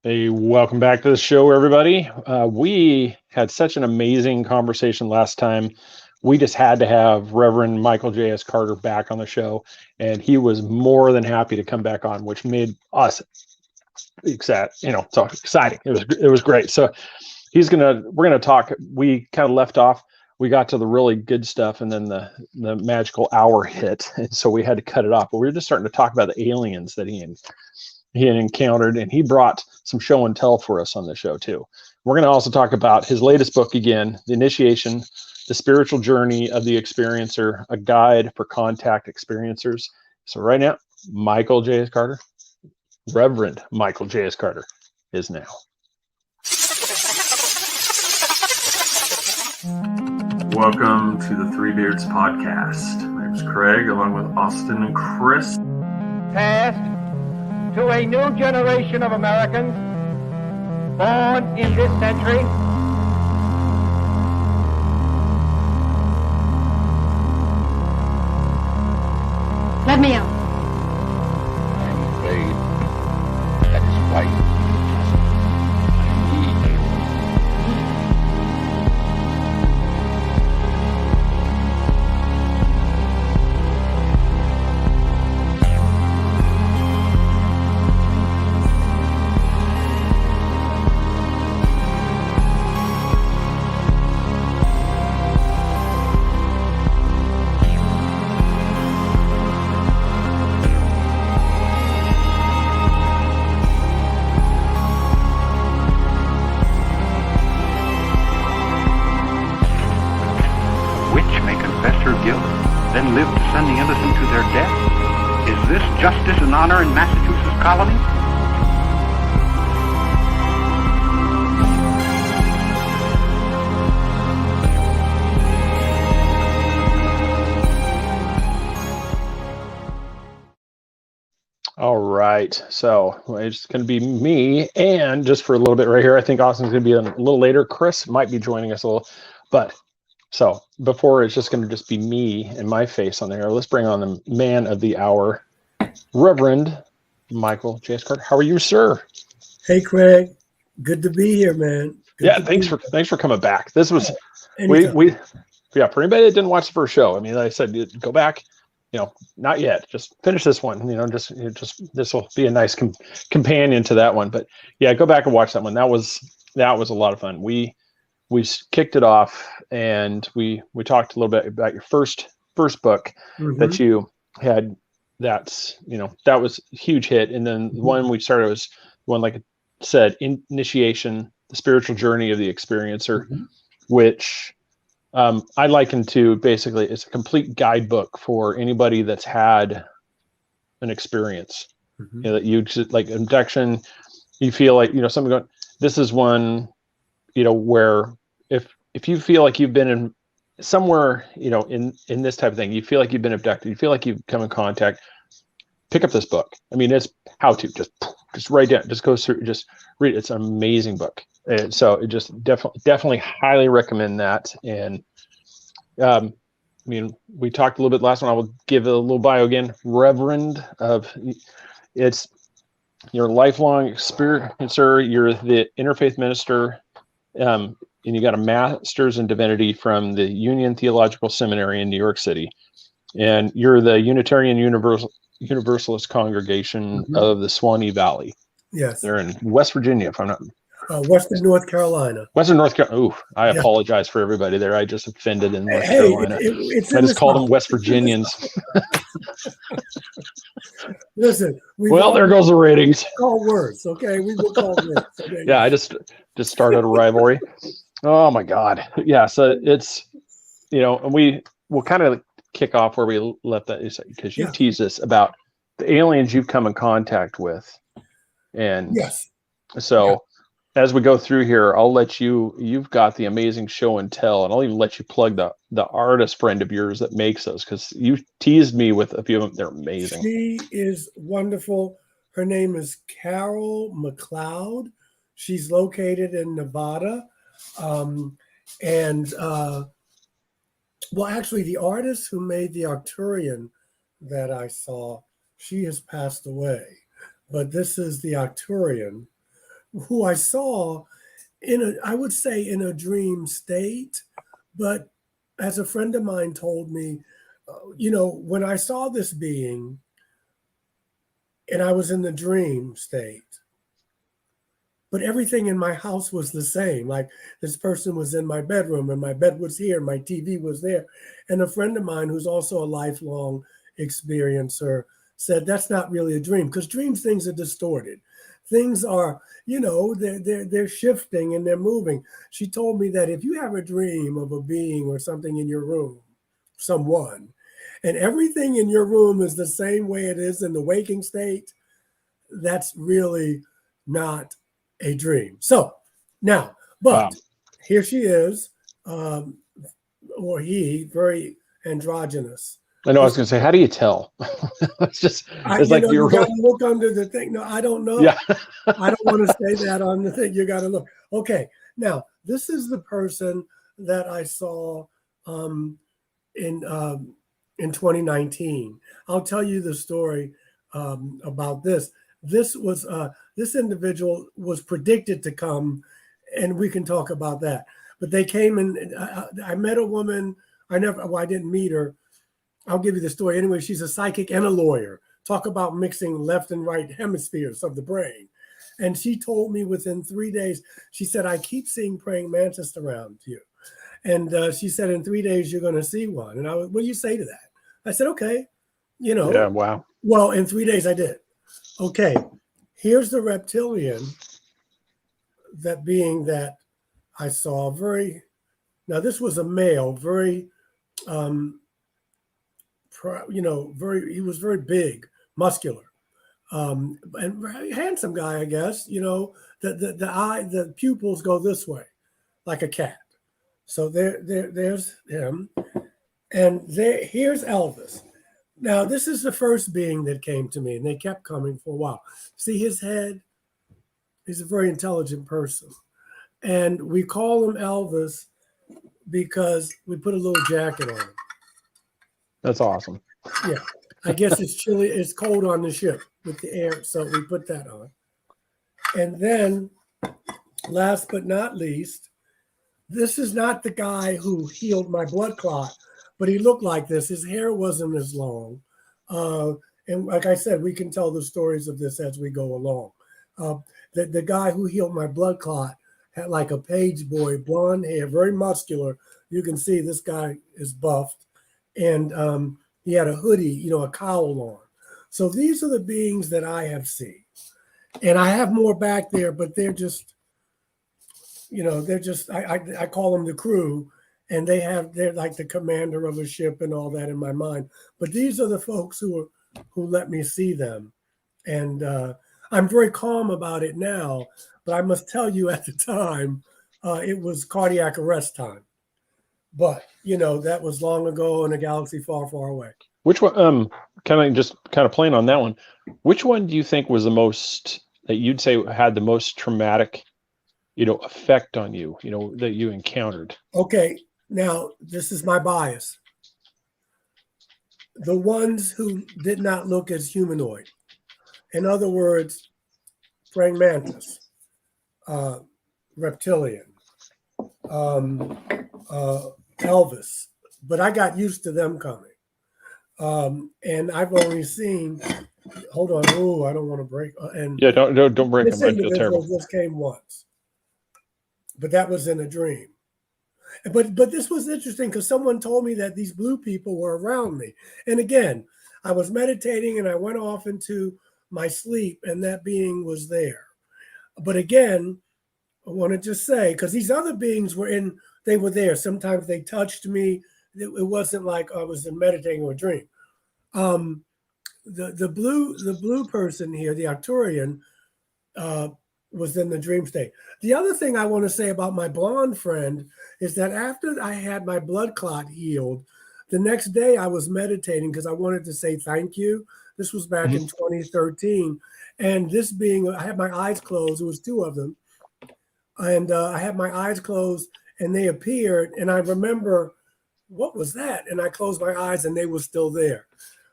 Hey, welcome back to the show, everybody. We had such an amazing conversation last time. We just had to have Reverend Michael J.S. Carter back on the show, and he was more than happy to come back on, which made us so exciting. It was great. So we're gonna talk. We kind of left off. We got to the really good stuff, and then the magical hour hit, and so we had to cut it off. But we were just starting to talk about the aliens that he had encountered, and he brought some show and tell for us on the show too. We're going to also talk about his latest book again, The Initiation, The Spiritual Journey of the Experiencer, a guide for contact experiencers. So right now, Michael J.S. Carter, Reverend Michael J.S. Carter, is now. Welcome to the Three Beards podcast. My name is Craig, along with Austin and Chris. Passed to a new generation of Americans born in this century. Let me out. I'm afraid that is right. Justice and honor in Massachusetts colony? All right, so it's going to be me, and just for a little bit right here, I think Austin's going to be a little later. Chris might be joining us a little, but so before it's just going to just be me and my face on there. Let's bring on the man of the hour, Reverend Michael J.S. Carter. How are you, sir? Hey, Craig. Good to be here, man. Thanks for coming back. This was for anybody that didn't watch the first show. I mean, like I said, go back. Not yet. Just finish this one. Just this will be a nice companion to that one. But yeah, go back and watch that one. That was a lot of fun. We kicked it off, and we talked a little bit about your first book that you had. That was a huge hit. And then the one we started was one, like I said, Initiation, the Spiritual Journey of the Experiencer, which I liken to basically it's a complete guidebook for anybody that's had an experience. That you just like abduction, you feel like, something going, this is one, where if you feel like you've been in somewhere, in this type of thing, you feel like you've been abducted, you feel like you've come in contact, pick up this book. I mean, it's how to just write down, just go through, just read it. It's an amazing book. And so it just definitely highly recommend that. And we talked a little bit last one. I will give a little bio again. Reverend it's your lifelong experiencer. You're the interfaith minister. And you got a master's in divinity from the Union Theological Seminary in New York City. And you're the Unitarian Universalist congregation of the Swanee Valley. Yes. They're in West Virginia, if I'm not. Western North Carolina. Western North Carolina. Ooh, I apologize for everybody there. I just offended in North Carolina. I just called them West Virginians. Listen. There goes the ratings. Call words, okay? We will call words. Okay? Yeah, I just started a rivalry. Oh my God. Yeah, so it's, and we'll kind of kick off where we left that, because you teased us about the aliens you've come in contact with. And as we go through here, I'll let you've got the amazing show and tell, and I'll even let you plug the artist friend of yours that makes those, because you teased me with a few of them. They're amazing. She is wonderful. Her name is Carol McLeod. She's located in Nevada. Actually, the artist who made the Arcturian that I saw, she has passed away. But this is the Arcturian. who I saw I would say in a dream state, but as a friend of mine told me, when I saw this being and I was in the dream state, but everything in my house was the same. Like this person was in my bedroom and my bed was here, my TV was there. And a friend of mine who's also a lifelong experiencer said that's not really a dream, because dreams, things are distorted. Things are, they're shifting and they're moving. She told me that if you have a dream of a being or something in your room, someone, and everything in your room is the same way it is in the waking state, that's really not a dream. So now, but Wow. Here she is, or he, very androgynous. I know. I was going to say, how do you tell? it's like you got to look under the thing. No, I don't know. Yeah. I don't want to say that on the thing. You got to look. Okay. Now, this is the person that I saw in 2019. I'll tell you the story about this. This individual was predicted to come, and we can talk about that. But they came and I met a woman. I didn't meet her. I'll give you the story. Anyway, she's a psychic and a lawyer. Talk about mixing left and right hemispheres of the brain. And she told me within 3 days, she said, I keep seeing praying mantis around you. And she said, in 3 days, you're going to see one. And what do you say to that? I said, okay. Yeah, wow. Well, in 3 days, I did. Okay. Here's the reptilian, that being that I saw now this was a male, very, he was very big, muscular, and very handsome guy, I guess. The pupils go this way, like a cat. So there's him, and here's Elvis. Now this is the first being that came to me, and they kept coming for a while. See his head? He's a very intelligent person, and we call him Elvis because we put a little jacket on him. That's awesome. Yeah, I guess it's chilly. It's cold on the ship with the air, so we put that on. And then, last but not least, this is not the guy who healed my blood clot, but he looked like this. His hair wasn't as long. And like I said, we can tell the stories of this as we go along. The guy who healed my blood clot had like a page boy, blonde hair, very muscular. You can see this guy is buffed. And he had a hoodie, a cowl on. So these are the beings that I have seen. And I have more back there, but they're just, I call them the crew, and they're like the commander of a ship and all that in my mind. But these are the folks who let me see them. And I'm very calm about it now, but I must tell you at the time, it was cardiac arrest time. But, that was long ago in a galaxy far, far away. Which one, kind of playing on that one, which one do you think was the most, that you'd say had the most traumatic, effect on you, that you encountered? Okay. Now, this is my bias. The ones who did not look as humanoid. In other words, praying mantis, reptilian, Elvis, but I got used to them coming. And I've only seen, hold on, I don't want to break. And yeah, don't break this them. I feel terrible. Just came once, but that was in a dream. But this was interesting because someone told me that these blue people were around me. And again, I was meditating and I went off into my sleep, and that being was there. But again, I want to just say, because these other beings they were there. Sometimes they touched me. It wasn't like I was meditating or a dream. The blue person here, the Arcturian, was in the dream state. The other thing I want to say about my blonde friend is that after I had my blood clot healed, the next day I was meditating because I wanted to say thank you. This was back in 2013. And this being, I had my eyes closed. It was two of them. And I had my eyes closed and they appeared. And I remember, what was that? And I closed my eyes and they were still there.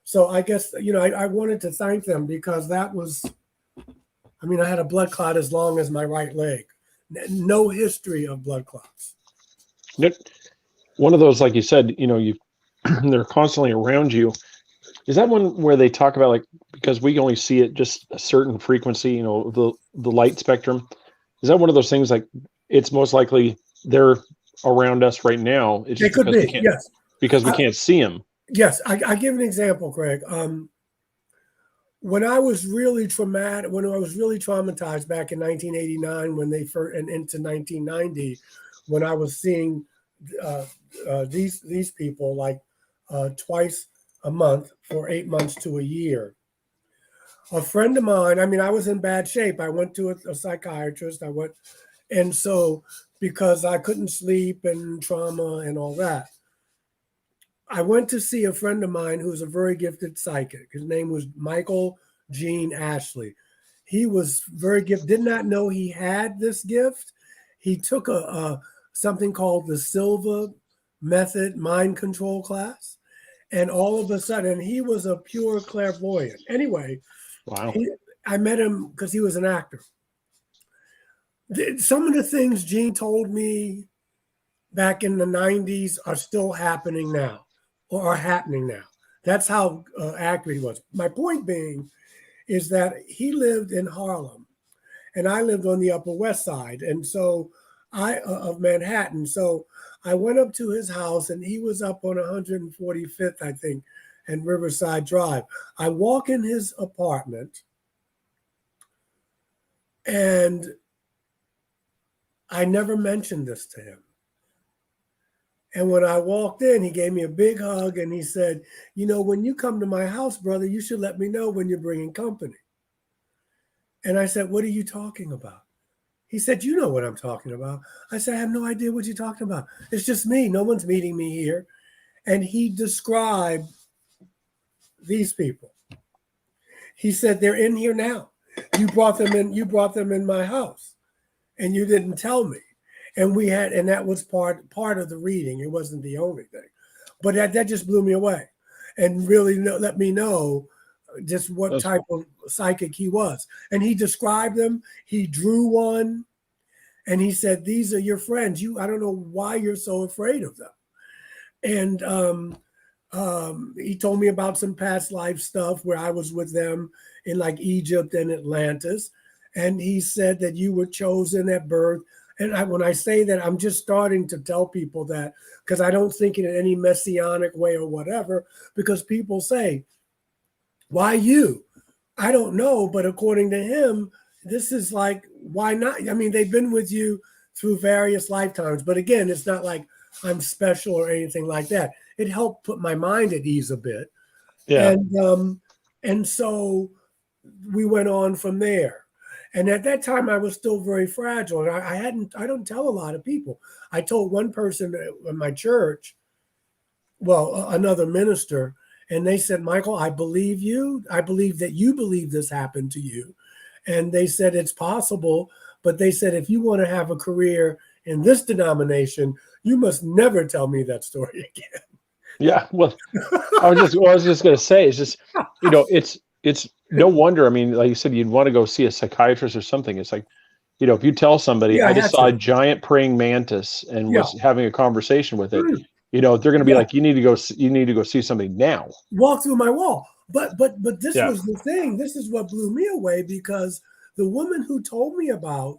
So I guess, I wanted to thank them because that was I mean, I had a blood clot as long as my right leg. No history of blood clots. One of those, like you said, they're constantly around you. Is that one where they talk about, like, because we only see it just a certain frequency, the light spectrum? Is that one of those things, like, it's most likely they're around us right now? It's It just could be, yes. Because we can't see them. Yes, I give an example, Craig. When I was really traumatized back in 1989, when they first, and into 1990, when I was seeing these people like twice a month for 8 months to a year. A friend of mine, I mean, I was in bad shape. I went to a psychiatrist. And so because I couldn't sleep and trauma and all that, I went to see a friend of mine who's a very gifted psychic. His name was Michael Gene Ashley. He was very gifted, did not know he had this gift. He took something called the Silva Method mind control class. And all of a sudden, he was a pure clairvoyant. Anyway, wow. I met him because he was an actor. Some of the things Gene told me back in the 90s are still happening now, or are happening now. That's how accurate he was. My point being is that he lived in Harlem, and I lived on the Upper West Side, and so of Manhattan. So I went up to his house, and he was up on 145th, I think, and Riverside Drive. I walk in his apartment, and I never mentioned this to him. And when I walked in, he gave me a big hug, and he said, when you come to my house, brother, you should let me know when you're bringing company. And I said, what are you talking about? He said, you know what I'm talking about. I said, I have no idea what you're talking about. It's just me. No one's meeting me here. And he described these people. He said, they're in here now. You brought them in my house, and you didn't tell me. And that was part of the reading. It wasn't the only thing. But that just blew me away and really let me know just what type of psychic he was. And he described them. He drew one, and he said, these are your friends. I don't know why you're so afraid of them. And he told me about some past life stuff where I was with them in like Egypt and Atlantis. And he said that you were chosen at birth. And when I say that, I'm just starting to tell people that because I don't think it in any messianic way or whatever, because people say, why you? I don't know. But according to him, this is like, why not? I mean, they've been with you through various lifetimes. But again, it's not like I'm special or anything like that. It helped put my mind at ease a bit. Yeah. And so we went on from there. And at that time, I was still very fragile. And I don't tell a lot of people. I told one person in my church, another minister, and they said, Michael, I believe you. I believe that you believe this happened to you. And they said, it's possible. But they said, if you want to have a career in this denomination, you must never tell me that story again. Yeah. Well, I was just going to say, it's just, it's no wonder. I mean, like you said, you'd want to go see a psychiatrist or something. It's like, if you tell somebody, I just saw a giant praying mantis and was having a conversation with it, they're going to be like, you need to go see somebody now. Walk through my wall. But this was the thing. This is what blew me away, because the woman who told me about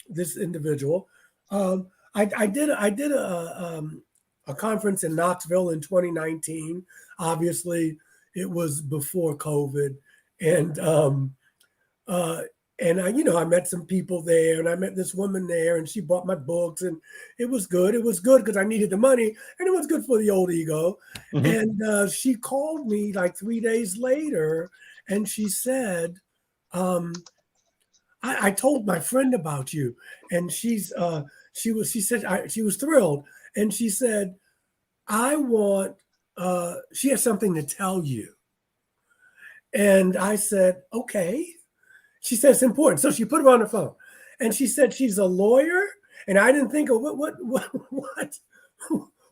this individual, I did a conference in Knoxville in 2019. Obviously, it was before COVID. And I met some people there, and I met this woman there, and she bought my books, and it was good. It was good because I needed the money, and it was good for the old ego. Mm-hmm. And she called me like 3 days later, and she said, I told my friend about you, and she said she was thrilled, and she said, she has something to tell you. And I said, okay. She said, it's important. So she put her on the phone, and she said, she's a lawyer. And I didn't think of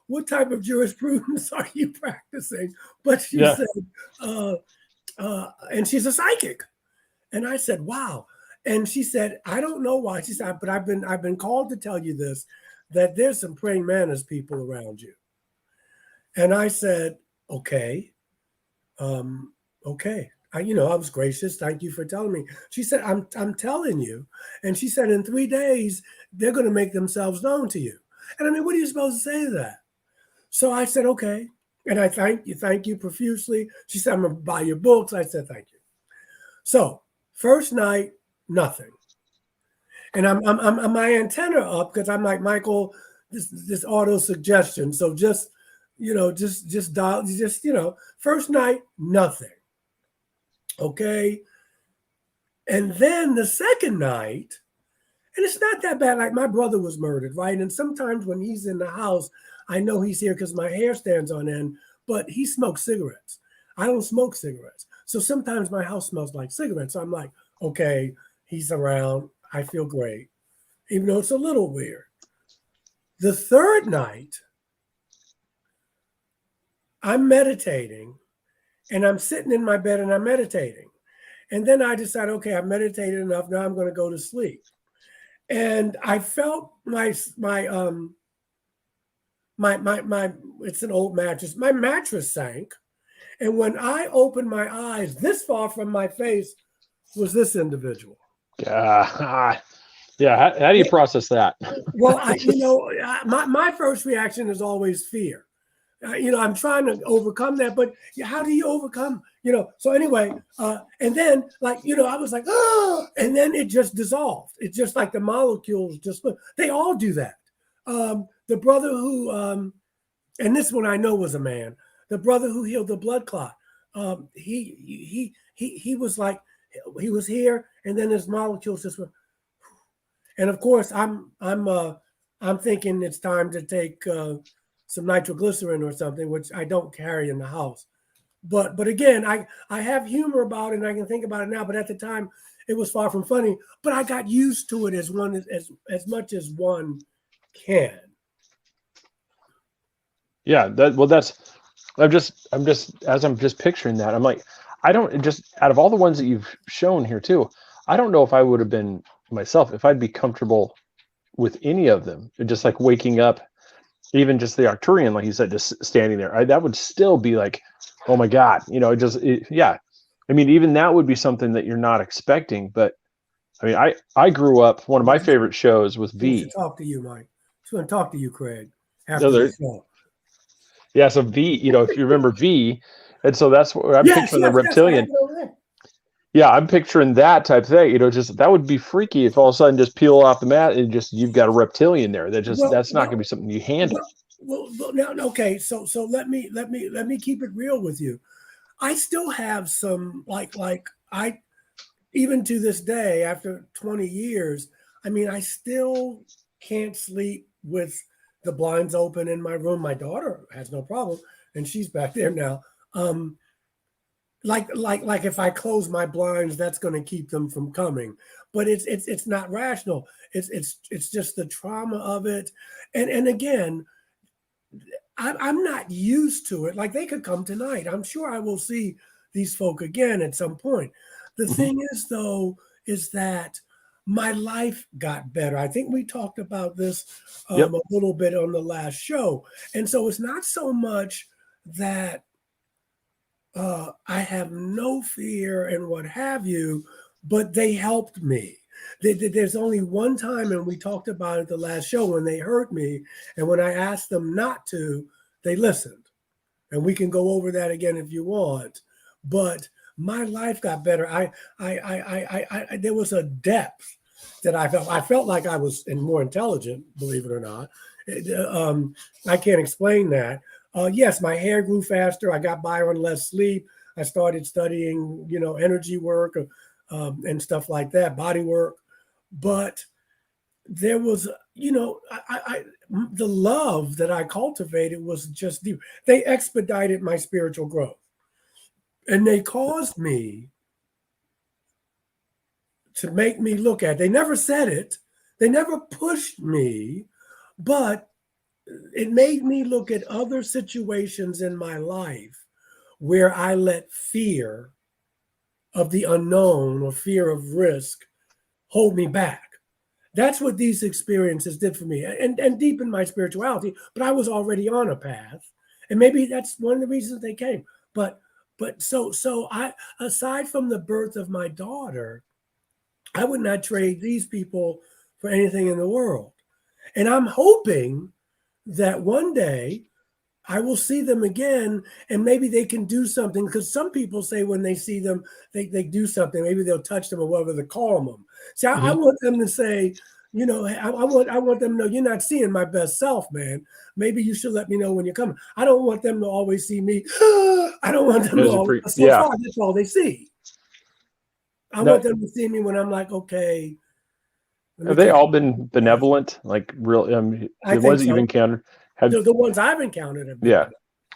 what type of jurisprudence are you practicing? But she said, and she's a psychic. And I said, wow. And she said, I don't know why. She said, but I've been called to tell you this, that there's some praying mantis people around you. And I said, okay. Okay. I was gracious. Thank you for telling me. She said, I'm telling you. And she said, in 3 days, they're going to make themselves known to you. And I mean, what are you supposed to say to that? So I said, okay. And I thank you profusely. She said, I'm going to buy your books. I said, thank you. So first night, nothing. And I'm my antenna up because I'm like, Michael, this auto suggestion. So just dial, first night, nothing. Okay. And then the second night, and it's not that bad. Like my brother was murdered, right? And sometimes when he's in the house, I know he's here because my hair stands on end, but he smokes cigarettes. I don't smoke cigarettes. So sometimes my house smells like cigarettes. So I'm like, okay, he's around. I feel great, even though it's a little weird. The third night, I'm meditating and I'm sitting in my bed and I'm meditating. And then I decide, okay, I've meditated enough. Now I'm going to go to sleep. And I felt my it's an old mattress. My mattress sank. And when I opened my eyes, this far from my face was this individual. Yeah. How do you process that? Well, my first reaction is always fear. I'm trying to overcome that, but how do you overcome, So anyway, and then I was like, oh, and then it just dissolved. It's just like the molecules they all do that. The brother who, and this one I know was a man, the brother who healed the blood clot. He was like, he was here, and then his molecules just went. And of course, I'm thinking it's time to take some nitroglycerin or something, which I don't carry in the house. But again, I have humor about it and I can think about it now, but at the time it was far from funny, but I got used to it as much as one can. Yeah, I'm just picturing that. I'm like, I don't, just out of all the ones that you've shown here too, I don't know if I would have been myself, if I'd be comfortable with any of them. Just like waking up, even just the Arcturian, like you said, just standing there, that would still be like, oh my God, yeah. I mean, even that would be something that you're not expecting. But I mean, I grew up, one of my favorite shows was V. To talk to you, Mike. Just want to talk to you, Craig. After the show. Yeah, so V, if you remember V, and so that's what I'm picturing, the reptilian. Yeah, I'm picturing that type thing. Just that would be freaky if all of a sudden just peel off the mat and just you've got a reptilian there. That's not going to be something you handle. Well, now, okay. So let me keep it real with you. I still have some like I, even to this day after 20 years. I mean, I still can't sleep with the blinds open in my room. My daughter has no problem, and she's back there now. Like if I close my blinds, that's going to keep them from coming. But it's not rational. It's just the trauma of it. And again, I'm not used to it. Like they could come tonight. I'm sure I will see these folk again at some point. The thing is, though, is that my life got better. I think we talked about this a little bit on the last show. And so it's not so much that I have no fear and what have you, but they helped me. There's only one time, and we talked about it the last show, when they hurt me, and when I asked them not to, they listened. And we can go over that again if you want. But my life got better. I there was a depth that I felt. I felt like I was more intelligent, believe it or not. I can't explain that. Yes, my hair grew faster. I got by on less sleep. I started studying, energy work and stuff like that, body work. But there was, the love that I cultivated was just deep. They expedited my spiritual growth. And they caused me to make me look at. They never said it. They never pushed me, but it made me look at other situations in my life where I let fear of the unknown or fear of risk hold me back. That's what these experiences did for me, and deepened my spirituality. But I was already on a path, and maybe that's one of the reasons they came. But so I, aside from the birth of my daughter, I would not trade these people for anything in the world. And I'm hoping that one day I will see them again, and maybe they can do something, because some people say when they see them, they do something. Maybe they'll touch them or whatever, they calm them. See, I want them to say, you know, I want them to know, you're not seeing my best self, man. Maybe you should let me know when you're coming. I don't want them to always see me. I don't want them to always, so far, that's all they see. I want them to see me when I'm like, okay. Have they all been benevolent? Like real, the ones that you've encountered? The ones I've encountered have been. Yeah.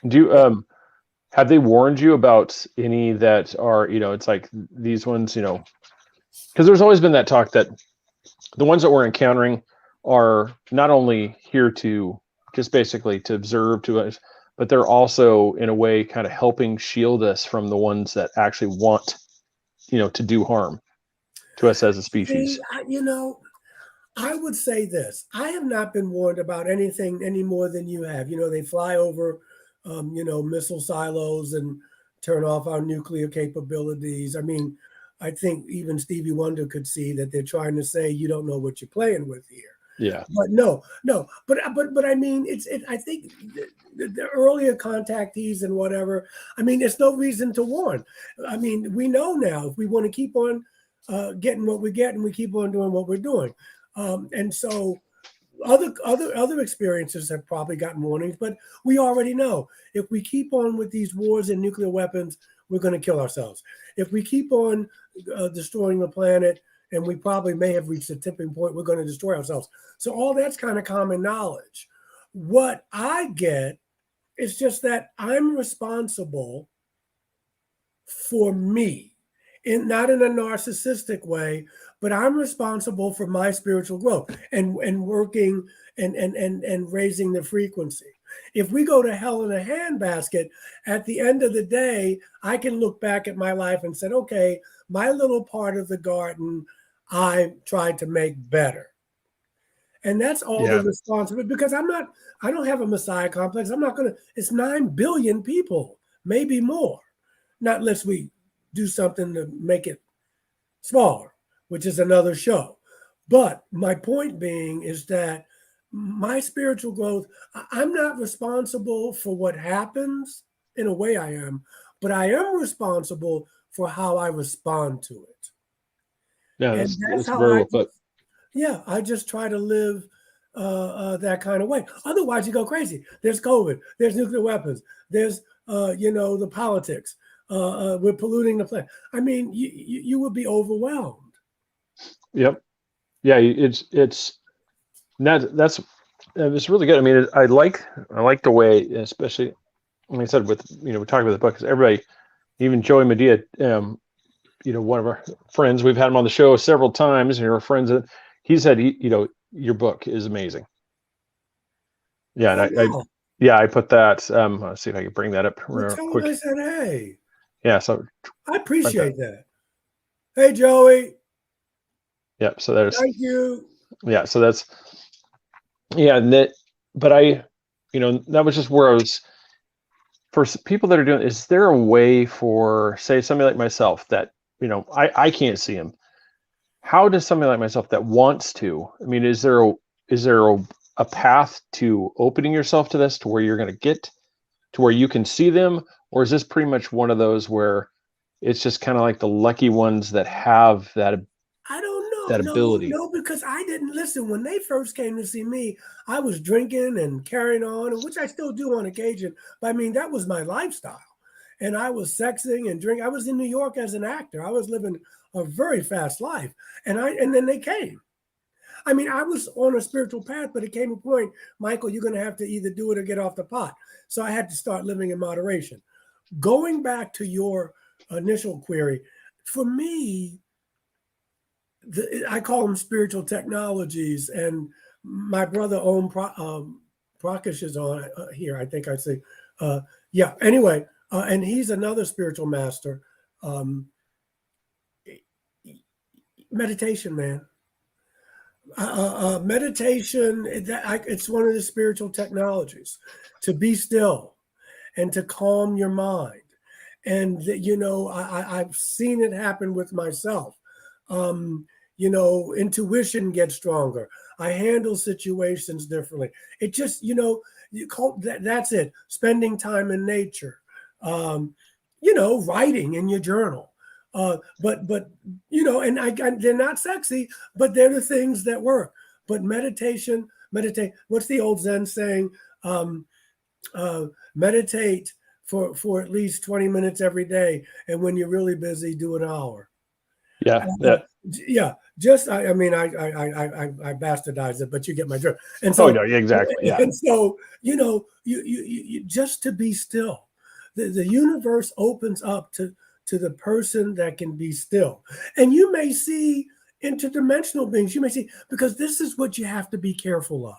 Do you, have they warned you about any that are, you know, it's like these ones, you know, because there's always been that talk that the ones that we're encountering are not only here to just basically to observe to us, but they're also in a way kind of helping shield us from the ones that actually want, you know, to do harm to us as a species. See, you know, I would say this. I have not been warned about anything any more than you have. You know, they fly over, you know, missile silos and turn off our nuclear capabilities. I mean, I think even Stevie Wonder could see that they're trying to say, you don't know what you're playing with here. Yeah. But no. But I mean, I think the earlier contactees and whatever, I mean, there's no reason to warn. I mean, we know now if we want to keep on getting what we get, and we keep on doing what we're doing. And so other experiences have probably gotten warnings, but we already know if we keep on with these wars and nuclear weapons, we're going to kill ourselves. If we keep on destroying the planet, and we probably may have reached a tipping point, we're going to destroy ourselves. So all that's kind of common knowledge. What I get is just that I'm responsible for me, not in a narcissistic way, but I'm responsible for my spiritual growth and working and raising the frequency. If we go to hell in a handbasket, at the end of the day, I can look back at my life and say, okay, my little part of the garden, I tried to make better. And that's all the responsibility, because I don't have a Messiah complex. It's 9 billion people, maybe more, not unless we do something to make it smaller, which is another show. But my point being is that my spiritual growth, I'm not responsible for what happens. In a way I am, but I am responsible for how I respond to it. Yeah, that's how very well put. Yeah, I just try to live that kind of way. Otherwise, you go crazy. There's COVID. There's nuclear weapons. There's you know, the politics. We're polluting the planet. I mean, you would be overwhelmed. Yep. Yeah, it's really good. I mean, I like the way, especially like I said, with, you know, we talked about the book, because everybody, even Joey Medea, you know, one of our friends, we've had him on the show several times, and our friends, he said, you know, your book is amazing. Yeah, and I put that. Let's see if I can bring that up real quick. I said, hey. Yeah, so I appreciate that. Hey, Joey. Yeah, so there's. Thank you. Yeah, so that's. Yeah, and that, but I, you know, that was just where I was. For people that are doing, is there a way for, say, somebody like myself that, you know, I can't see him. How does somebody like myself that wants to? I mean, is there a path to opening yourself to this, to where you're going to get to where you can see them, or is this pretty much one of those where it's just kind of like the lucky ones that have that? I don't know. That ability. No, because I didn't listen. When they first came to see me, I was drinking and carrying on, which I still do on occasion. But I mean, that was my lifestyle. And I was sexing and drinking. I was in New York as an actor. I was living a very fast life. And then they came. I mean, I was on a spiritual path, but it came a point, Michael, you're going to have to either do it or get off the pot. So I had to start living in moderation. Going back to your initial query, for me, I call them spiritual technologies, and my brother Om Prakash is on here. I think I say, yeah. Anyway, and he's another spiritual master. meditation, man. Meditation, it's one of the spiritual technologies, to be still and to calm your mind. And, I've seen it happen with myself. Intuition gets stronger. I handle situations differently. It just, that's it. Spending time in nature, writing in your journal. But they're not sexy, but they're the things that work. But meditate. What's the old Zen saying? Meditate for at least 20 minutes every day, and when you're really busy, do an hour. Yeah. Yeah. Just I bastardized it, but you get my drift. And so, exactly. Yeah. And so, you just to be still. The universe opens up to the person that can be still. And you may see interdimensional beings. You may see, because this is what you have to be careful of.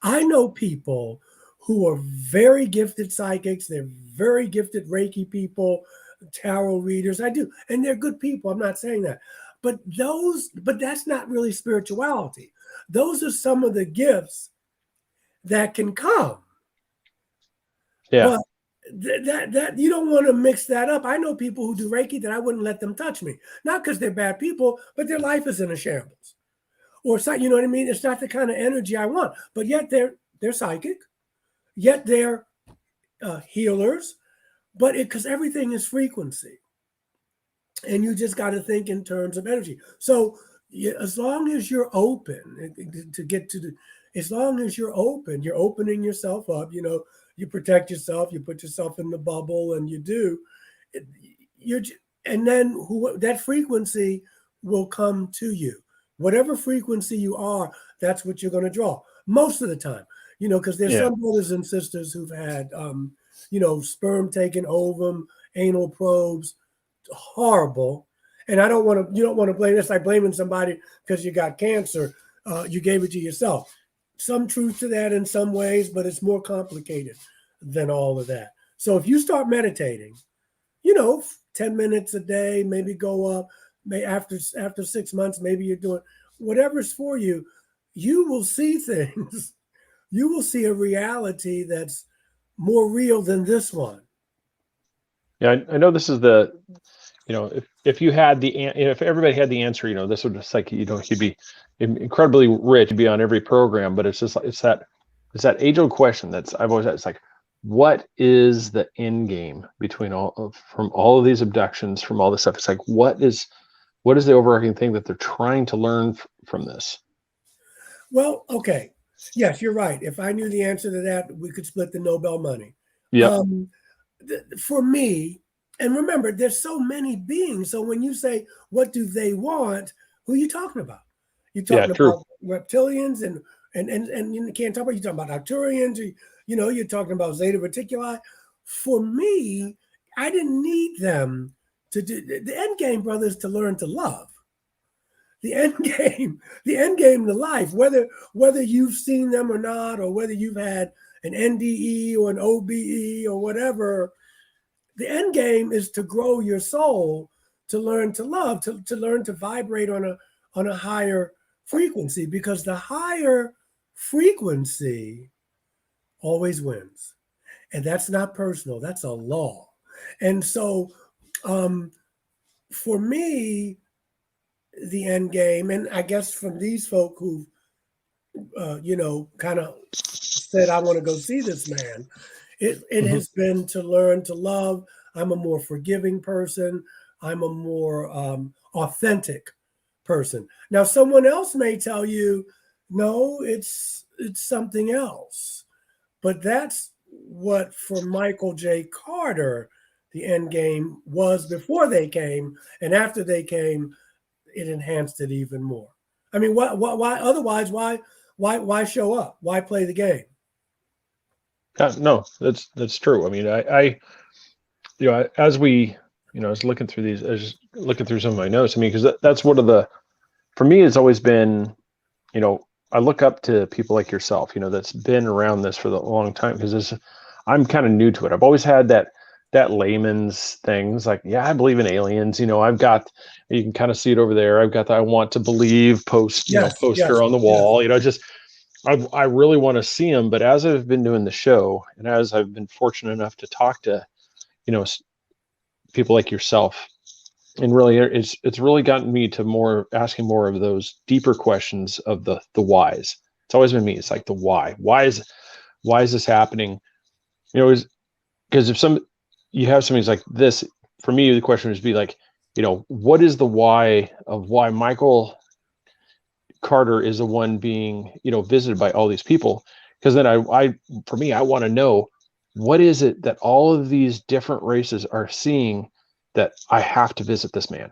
I know people who are very gifted psychics. They're very gifted Reiki people, tarot readers. I do. And they're good people. I'm not saying that. But that's not really spirituality. Those are some of the gifts that can come. Yeah. But that you don't want to mix that up. I know people who do Reiki that I wouldn't let them touch me. Not because they're bad people, but their life is in a shambles. Or you know what I mean? It's not the kind of energy I want. But yet they're psychic. Yet they're healers. But because everything is frequency. And you just got to think in terms of energy. So as long as you're open as long as you're open, you're opening yourself up, you protect yourself, you put yourself in the bubble, and and then that frequency will come to you. Whatever frequency you are, that's what you're going to draw most of the time, because there's some brothers and sisters who've had, sperm taken, ovum, anal probes, horrible. And you don't want to blame this like blaming somebody because you got cancer. You gave it to yourself. Some truth to that in some ways, but it's more complicated than all of that. So if you start meditating, 10 minutes a day, maybe go up, after 6 months, maybe you're doing whatever's for you, you will see things. You will see a reality that's more real than this one. Yeah, I know this is if everybody had the answer, this would just you'd be incredibly rich, you'd be on every program. But it's that age-old question that's I've always had. It's like, what is the end game from all of these abductions, from all this stuff? It's like, what is the overarching thing that they're trying to learn from this? Well, okay, yes, you're right. If I knew the answer to that, we could split the Nobel money. Yeah. For me, and remember, there's so many beings. So when you say, what do they want? Who are you talking about? You're talking about reptilians and you can't talk about, you're talking about Arcturians, you're talking about Zeta Reticuli. For me, I didn't need them to do the end game, brothers, to learn to love. The end game to life, whether you've seen them or not, or whether you've had an NDE or an OBE or whatever, the end game is to grow your soul, to learn to love, to learn to vibrate on a higher frequency, because the higher frequency always wins. And that's not personal, that's a law. And so for me, the end game, and I guess from these folk who kind of said, I want to go see this man, it has been to learn to love. I'm a more forgiving person. I'm a more authentic person. Now, someone else may tell you, no, it's something else. But that's what, for Michael J. Carter, the end game was before they came, and after they came, it enhanced it even more. I mean, why otherwise? Why show up? Why play the game? No, that's true. I mean, I as we, I was looking through these, I was just looking through some of my notes. I mean, because that's one of the, for me, it's always been, I look up to people like yourself, that's been around this for a long time, because I'm kind of new to it. I've always had that that layman's things like, yeah, I believe in aliens. You know, you can kind of see it over there. I've got the I want to believe poster on the wall. You know, just I really want to see them. But as I've been doing the show, and as I've been fortunate enough to talk to, people like yourself, and really it's really gotten me to asking more of those deeper questions of the whys. It's always been me. It's like the why. Why is this happening? Because if you have something like this, for me, the question would be like, what is the why of why Michael Carter is the one being, visited by all these people? Because then I want to know, what is it that all of these different races are seeing that I have to visit this man?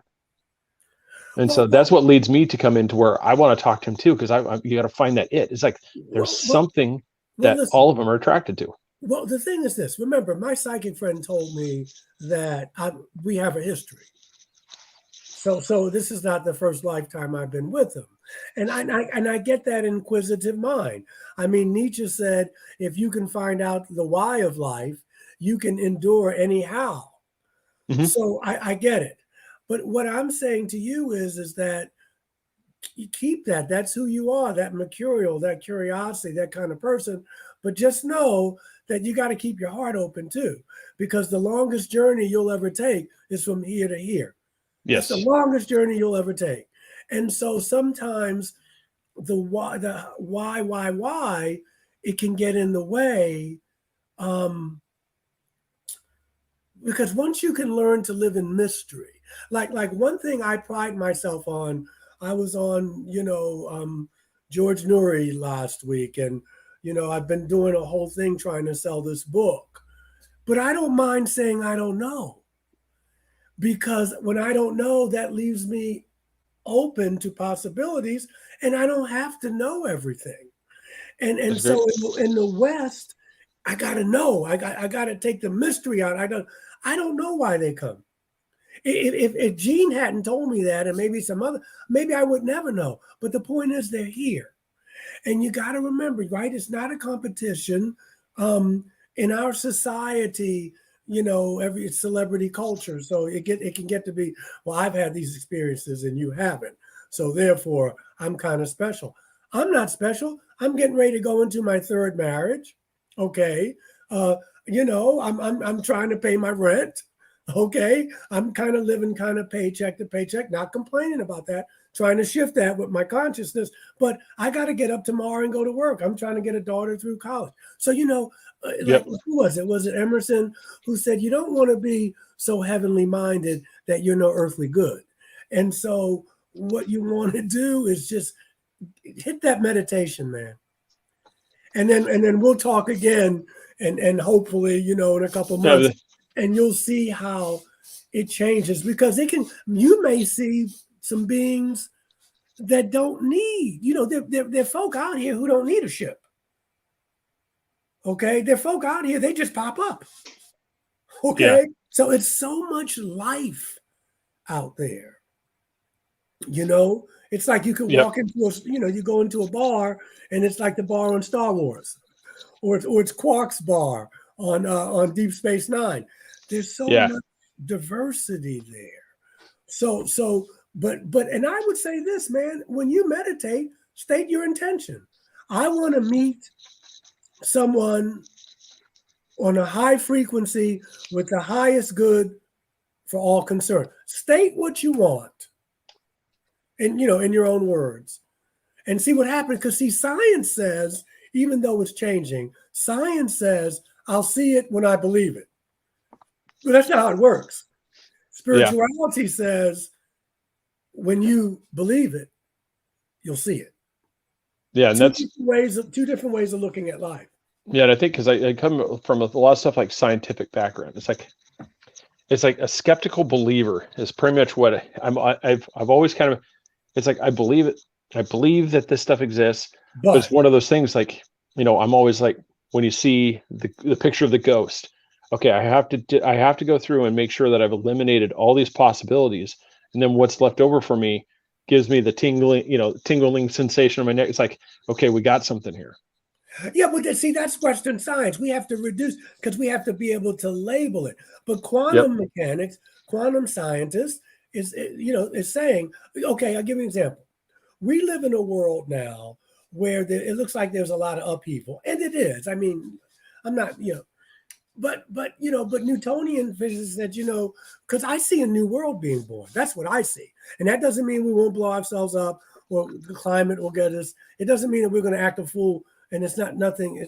And so that's what leads me to come into where I want to talk to him too, because you got to find that it. It's like there's something that listen, all of them are attracted to. Well, the thing is this. Remember, my psychic friend told me that we have a history. So this is not the first lifetime I've been with him. And I get that inquisitive mind. I mean, Nietzsche said, if you can find out the why of life, you can endure anyhow. Mm-hmm. So I get it. But what I'm saying to you is that you keep that. That's who you are, that mercurial, that curiosity, that kind of person. But just know that you got to keep your heart open too, because the longest journey you'll ever take is from here to here. Yes. It's the longest journey you'll ever take. And so sometimes the why, it can get in the way. Because once you can learn to live in mystery, like one thing I pride myself on, I was on, George Noory last week, and, I've been doing a whole thing trying to sell this book, but I don't mind saying I don't know, because when I don't know, that leaves me open to possibilities, and I don't have to know everything. And so in the West, I got to know, I got to take the mystery out. I don't know why they come. If Gene hadn't told me that, and maybe I would never know. But the point is, they're here. And you got to remember, right? It's not a competition. In our society, every celebrity culture. So it can get to be, well, I've had these experiences and you haven't. So therefore, I'm kind of special. I'm not special. I'm getting ready to go into my third marriage. Okay. I'm trying to pay my rent. Okay. I'm kind of living kind of paycheck to paycheck, not complaining about that, trying to shift that with my consciousness, but I got to get up tomorrow and go to work. I'm trying to get a daughter through college. So, Yep. Who was it? Was it Emerson who said, you don't want to be so heavenly minded that you're no earthly good. And so what you want to do is just hit that meditation, man. And then we'll talk again and hopefully, in a couple of months, and you'll see how it changes, because you may see some beings that don't need, there are folk out here who don't need a ship. Okay. There are folk out here, they just pop up. Okay. Yeah. So it's so much life out there. It's like you can walk into you go into a bar and it's like the bar on Star Wars, or it's Quark's bar on Deep Space Nine. There's so much diversity there. But and I would say this, man, when you meditate, state your intention. I want to meet someone on a high frequency with the highest good for all concerned. State what you want. And in your own words, and see what happens. Because science says, even though it's changing, science says, I'll see it when I believe it. But that's not how it works. Spirituality says, when you believe it, you'll see it. Yeah, and two different ways of looking at life. Yeah, and I think because I come from a lot of stuff like scientific background. It's like a skeptical believer is pretty much what I've always kind of. It's like, I believe it. I believe that this stuff exists. But it's one of those things like, I'm always like, when you see the picture of the ghost, okay, I have to go through and make sure that I've eliminated all these possibilities. And then what's left over for me gives me the tingling sensation on my neck. It's like, okay, we got something here. Yeah, but see, that's Western science. We have to reduce because we have to be able to label it. But quantum mechanics, quantum scientists is saying, okay, I'll give you an example. We live in a world now where it looks like there's a lot of upheaval, and it is. I mean, I'm not, but Newtonian physics said, because I see a new world being born. That's what I see, and that doesn't mean we won't blow ourselves up or the climate will get us. It doesn't mean that we're going to act a fool and it's not nothing,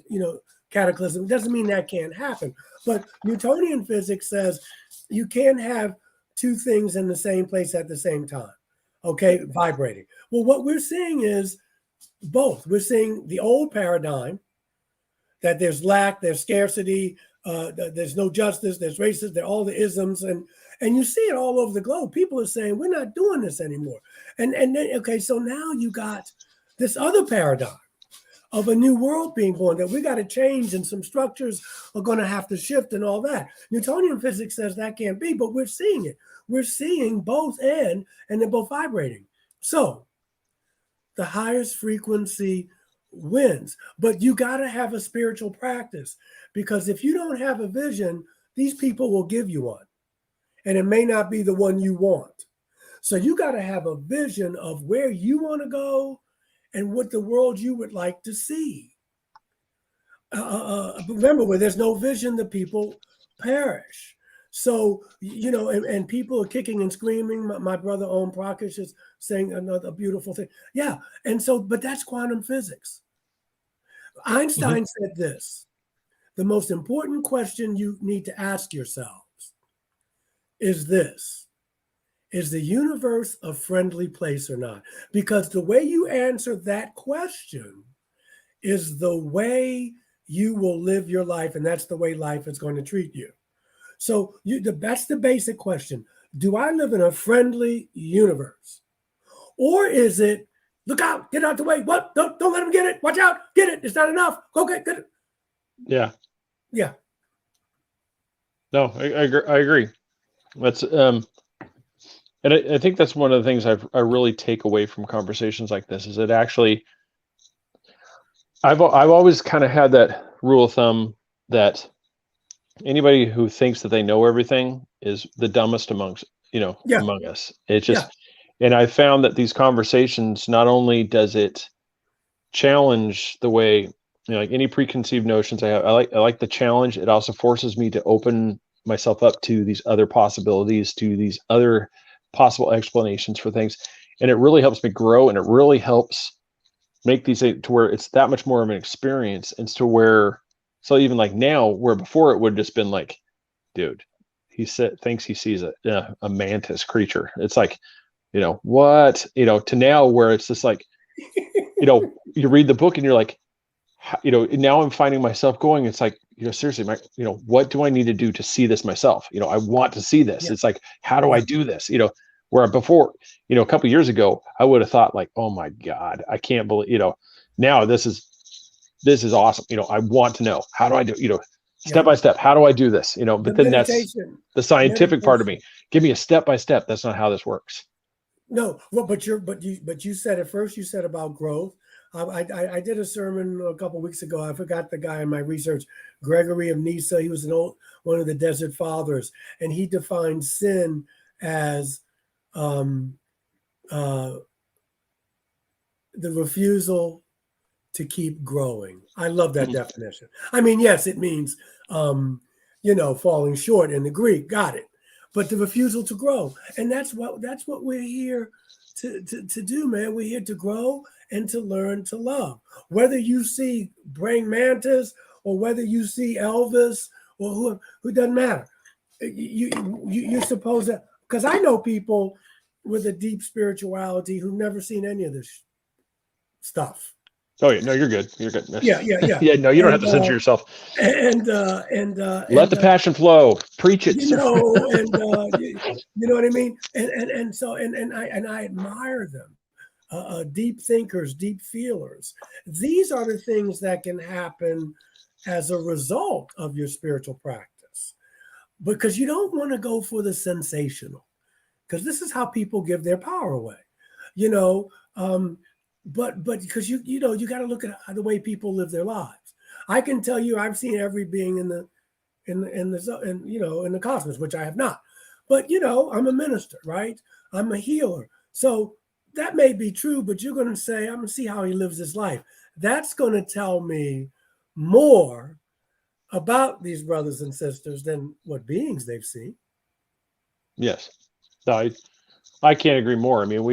cataclysm. It doesn't mean that can't happen. But Newtonian physics says you can't have two things in the same place at the same time. Okay, vibrating. Well, what we're seeing is both. We're seeing the old paradigm that there's lack, there's scarcity, there's no justice, there's racism, there are all the isms, and you see it all over the globe. People are saying we're not doing this anymore. And then, okay, so now you got this other paradigm of a new world being born that we got to change and some structures are going to have to shift and all that. Newtonian physics says that can't be, but we're seeing it. We're seeing both and they're both vibrating. So the highest frequency wins, but you got to have a spiritual practice, because if you don't have a vision, these people will give you one and it may not be the one you want. So you got to have a vision of where you want to go and what the world you would like to see. Remember, where there's no vision, the people perish. So, and people are kicking and screaming. My brother Om Prakash is saying another beautiful thing. Yeah. And so, but that's quantum physics. Einstein said this: the most important question you need to ask yourselves is this: is the universe a friendly place or not? Because the way you answer that question is the way you will live your life, and that's the way life is going to treat you. So that's the basic question. Do I live in a friendly universe? Or is it, look out, get out the way, what? Don't let them get it, watch out, get it, it's not enough, okay, get it. Yeah. Yeah. No, I agree. That's, and I think that's one of the things I really take away from conversations like this is that actually, I've always kind of had that rule of thumb that anybody who thinks that they know everything is the dumbest among us. It's just, and I found that these conversations, not only does it challenge the way, like any preconceived notions I have, I like the challenge. It also forces me to open myself up to these other possibilities, to these other possible explanations for things. And it really helps me grow, and it really helps make these to where it's that much more of an experience. And to where, so even like now, where before it would have just been like, dude, he thinks he sees a mantis creature. It's like, what, to now where it's just like, you read the book and you're like, now I'm finding myself going, it's like, seriously, what do I need to do to see this myself? I want to see this. Yeah. It's like, how do I do this? Where before, a couple of years ago, I would have thought like, oh my God, I can't believe, now this is awesome. I want to know, how do I do, step by step, how do I do this? But then that's the scientific part of me. Give me a step by step. That's not how this works. No, well, but you said at first, you said about growth. I did a sermon a couple of weeks ago. I forgot the guy in my research, Gregory of Nyssa. He was one of the Desert Fathers, and he defined sin as the refusal to keep growing. I love that definition. I mean, yes, it means falling short in the Greek. Got it. But the refusal to grow, and that's what we're here to do, man. We're here to grow and to learn to love. Whether you see praying mantis or whether you see Elvis or who doesn't matter. You're supposed to, because I know people with a deep spirituality who've never seen any of this stuff. Oh yeah, no, you're good. You're good. Yeah. Yeah, no, you don't have to censor yourself. And let the passion flow. Preach it. You know what I mean. And so I admire them. Deep thinkers, deep feelers. These are the things that can happen as a result of your spiritual practice, because you don't want to go for the sensational, because this is how people give their power away. because you know, you got to look at the way people live their lives. I can tell you, I've seen every being in the you know, in the cosmos, which I have not. But you know, I'm a minister, right? I'm a healer. So that may be true, but you're going to say, I'm going to see how he lives his life. That's going to tell me more about these brothers and sisters than what beings they've seen. Yes. No, I can't agree more. I mean,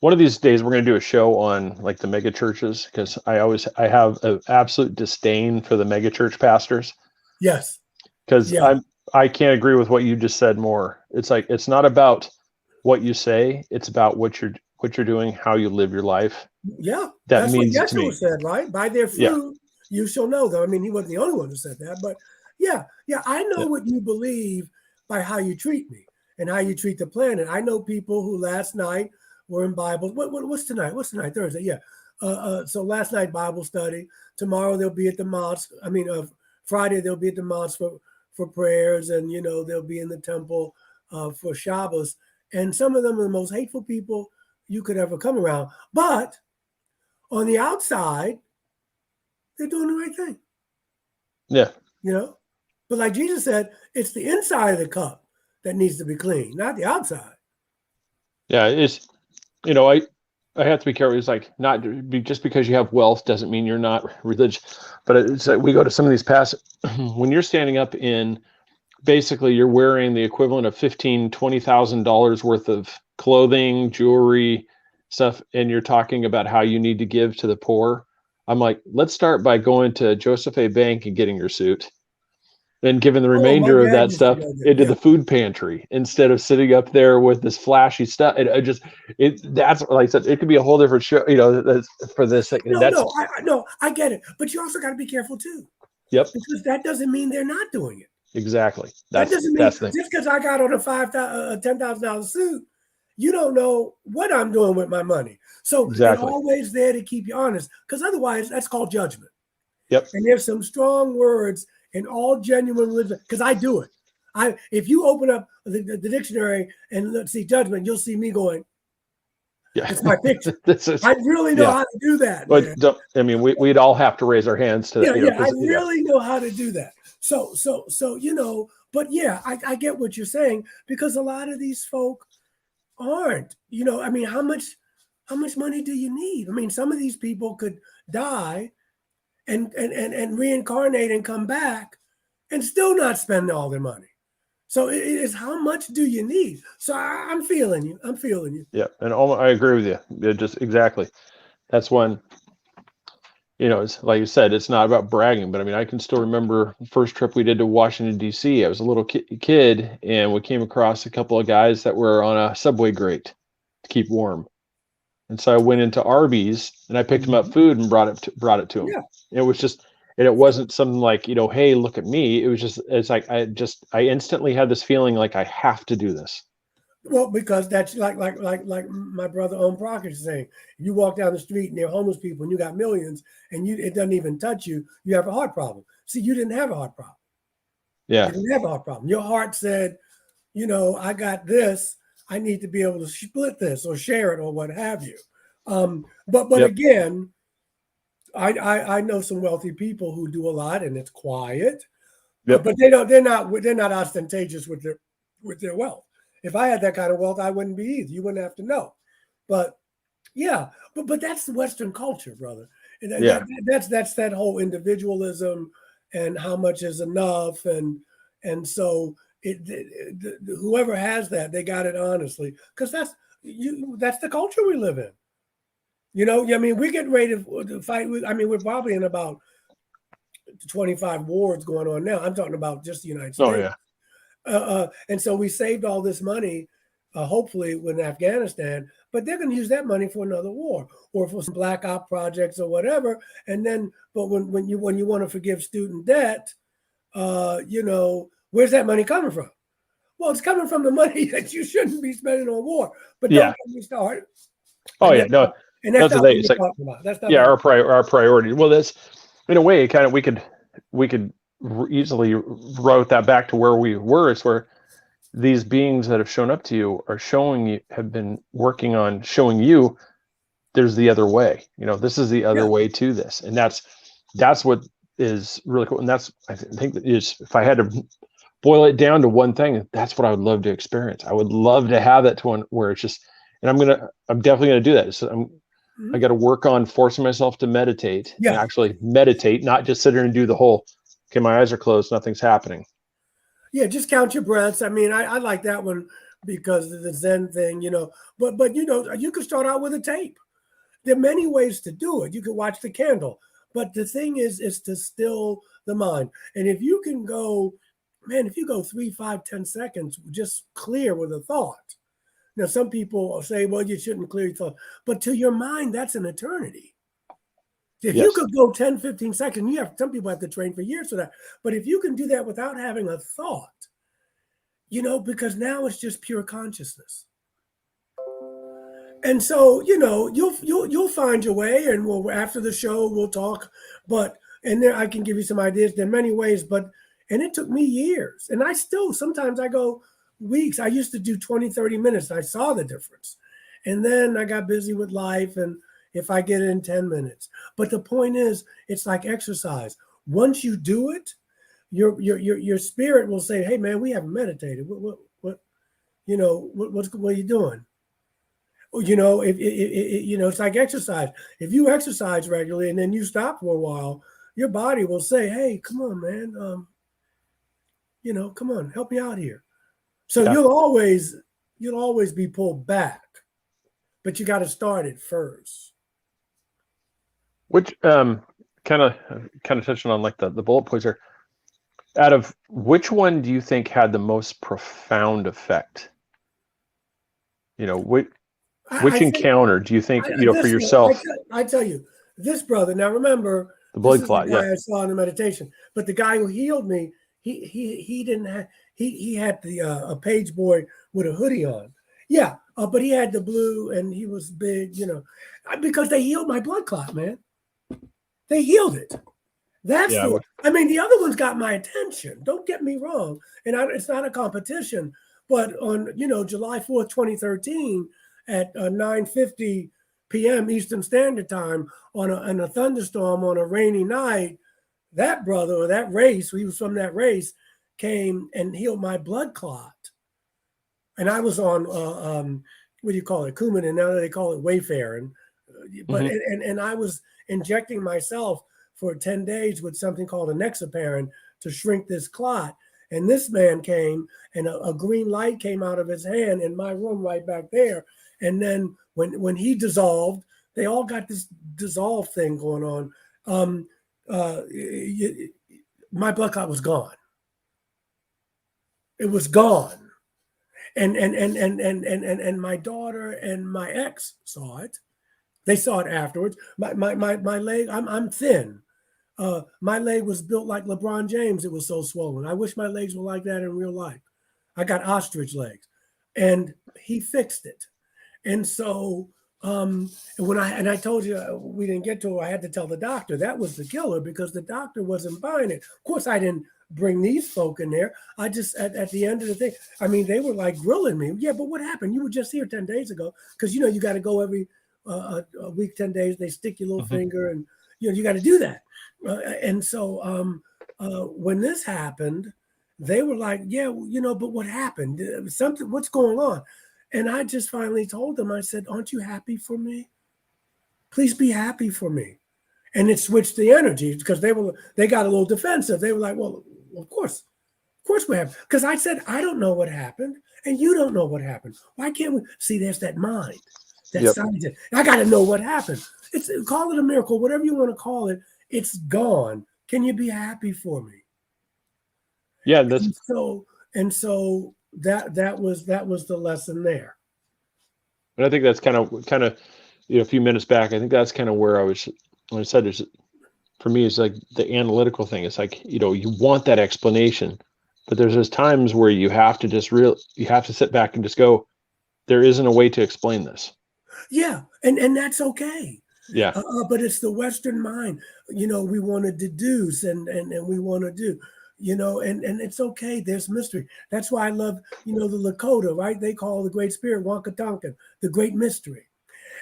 one of these days we're going to do a show on like the mega churches, because I have an absolute disdain for the mega church pastors. Yes. Because I can't agree with what you just said more. It's like, it's not about what you say, it's about what you're doing, how you live your life. Yeah. That's means what to me. Yeshua said, right? By their fruit you shall know them. I mean, he wasn't the only one who said that, but I know what you believe by how you treat me and how you treat the planet. I know people who last night were in Bible. What's tonight? What's tonight? Thursday. Yeah. So last night, Bible study. Tomorrow they'll be at the mosque. I mean, Friday they'll be at the mosque for prayers, and you know, they'll be in the temple for Shabbos. And some of them are the most hateful people you could ever come around. But on the outside, they're doing the right thing. Yeah. You know? But like Jesus said, it's the inside of the cup that needs to be clean, not the outside. Yeah, it's, you know, I have to be careful. It's like, not just because you have wealth doesn't mean you're not religious. But it's like, we go to some of these passages when you're standing up in, basically you're wearing the equivalent of $20,000 worth of clothing, jewelry, stuff, and you're talking about how you need to give to the poor. I'm like, let's start by going to Joseph A. Bank and getting your suit, and giving the remainder of that stuff into the food pantry instead of sitting up there with this flashy stuff. That's like I said, it could be a whole different show, you know, for this. I get it, but you also got to be careful too. Yep. Because that doesn't mean they're not doing it. Exactly. That doesn't mean just because I got on a $10,000 suit, you don't know what I'm doing with my money. So It's always there to keep you honest, because otherwise that's called judgment. Yep. And there's some strong words in all genuine religion, because I do it. If you open up the dictionary and see judgment, you'll see me going, yeah, it's my picture. I really know how to do that. But I mean, we'd all have to raise our hands to that. I really know how to do that. So, you know, but yeah, I get what you're saying, because a lot of these folk aren't, you know, I mean, how much money do you need? I mean, some of these people could die and reincarnate and come back and still not spend all their money. So it is, how much do you need? So I'm feeling you. Yeah, and I agree with you. Just exactly. That's when, you know, it's like you said, it's not about bragging, but I mean, I can still remember the first trip we did to Washington, D.C. I was a little kid, and we came across a couple of guys that were on a Subway grate to keep warm. And so I went into Arby's and I picked them up food and brought it to them. Yeah. It was just, and it wasn't something like, you know, hey, look at me. It was just, it's like, I instantly had this feeling like I have to do this. Well, because that's like my brother Owen Proctor is saying, you walk down the street and they're homeless people and you got millions and it doesn't even touch you, you have a heart problem. See, you didn't have a heart problem. Yeah. You didn't have a heart problem. Your heart said, you know, I got this, I need to be able to split this or share it or what have you. But again, I know some wealthy people who do a lot and it's quiet, but they're not ostentatious with their wealth. If I had that kind of wealth, I wouldn't be either. You wouldn't have to know. But yeah, but that's the Western culture, brother. And that's that whole individualism and how much is enough, and so whoever has that, they got it honestly, because that's the culture we live in. You know, I mean, we're getting ready to fight. I mean, we're probably in about 25 wars going on now. I'm talking about just the United States. Oh yeah. And so we saved all this money, hopefully, with Afghanistan, but they're going to use that money for another war or for some black op projects or whatever. And then, but when you want to forgive student debt, you know, where's that money coming from? Well, it's coming from the money that you shouldn't be spending on war. But don't get me started. Oh yeah, no, and that's not what we're talking about. That's not our priority. Well, that's, in a way, kind of we could easily route that back to where we were. It's where these beings that have shown up to you are showing you, have been working on showing you there's the other way. This is the other Yeah. way to this, and that's what is really cool. And that's, I think that is, if I had to boil it down to one thing, that's what I would love to experience. I would love to have that to one where it's just, and I'm definitely gonna do that. So I got to work on forcing myself to meditate, Yeah. and actually meditate, not just sit there and do the whole, okay, my eyes are closed, nothing's happening. Yeah, just count your breaths. I mean, I like that one because of the Zen thing, but you could start out with a tape. There are many ways to do it. You could watch the candle, but the thing is to still the mind. And if you can go, man, if you go 3, 5, 10 seconds, just clear with a thought. Now, some people say, well, you shouldn't clear your thought, but to your mind, that's an eternity. If you could go 10, 15 seconds, some people have to train for years for that. But if you can do that without having a thought, because now it's just pure consciousness. And so, you'll find your way, and after the show we'll talk. And there I can give you some ideas. There are many ways, and it took me years. And I still sometimes I go weeks. I used to do 20, 30 minutes. I saw the difference. And then I got busy with life, and if I get it in 10 minutes. But the point is, it's like exercise. Once you do it, your spirit will say, hey man, we haven't meditated. What are you doing? It's like exercise. If you exercise regularly and then you stop for a while, your body will say, hey, come on, man. Come on, help me out here. So Yeah. you'll always be pulled back, but you got to start it first. Which kind of touching on like the bullet points there. Out of which one do you think had the most profound effect? Which encounter do you think for yourself? I tell you, this brother. Now remember, The blood clot. The guy I saw in the meditation, but the guy who healed me, he didn't have. He had a page boy with a hoodie on. Yeah, but he had the blue and he was big. Because they healed my blood clot, man. They healed it. The other ones got my attention. Don't get me wrong. And it's not a competition, but on, July 4th, 2013 at 9:50 p.m. Eastern Standard Time in a thunderstorm on a rainy night, that brother or that race, he was from that race, came and healed my blood clot. And I was on, what do you call it? Coumadin, now they call it Wayfair. And I was injecting myself for 10 days with something called a Nexaparin to shrink this clot. And this man came and a green light came out of his hand in my room right back there. And then when he dissolved, they all got this dissolve thing going on. My blood clot was gone. It was gone. And my daughter and my ex saw it. They saw it afterwards. My leg, I'm thin. My leg was built like LeBron James. It was so swollen. I wish my legs were like that in real life. I got ostrich legs, and he fixed it. And so when I told you we didn't get to it, I had to tell the doctor that was the killer because the doctor wasn't buying it. Of course, I didn't bring these folk in there. I just at the end of the thing, I mean, they were like grilling me. Yeah, but what happened? You were just here 10 days ago because you got to go every a week, 10 days. They stick your little finger, and you got to do that. And so when this happened, they were like, yeah, but what happened? What's going on? And I just finally told them, I said, aren't you happy for me? Please be happy for me. And it switched the energy because they got a little defensive. They were like, well, of course we have. Because I said, I don't know what happened and you don't know what happened. Why can't we see there's that mind, that science. I got to know what happened. Call it a miracle, whatever you want to call it. It's gone. Can you be happy for me? Yeah. And so that was the lesson there. And I think that's kind of a few minutes back, I think that's kind of where I was when I said it's, for me, it's like the analytical thing. It's like, you want that explanation, but there's those times where you have to you have to sit back and just go, there isn't a way to explain this. Yeah. And that's okay. Yeah. But it's the Western mind, we want to deduce and we want to do, and it's okay. There's mystery. That's why I love, the Lakota, right? They call the Great Spirit Wonka Tonkin, the great mystery.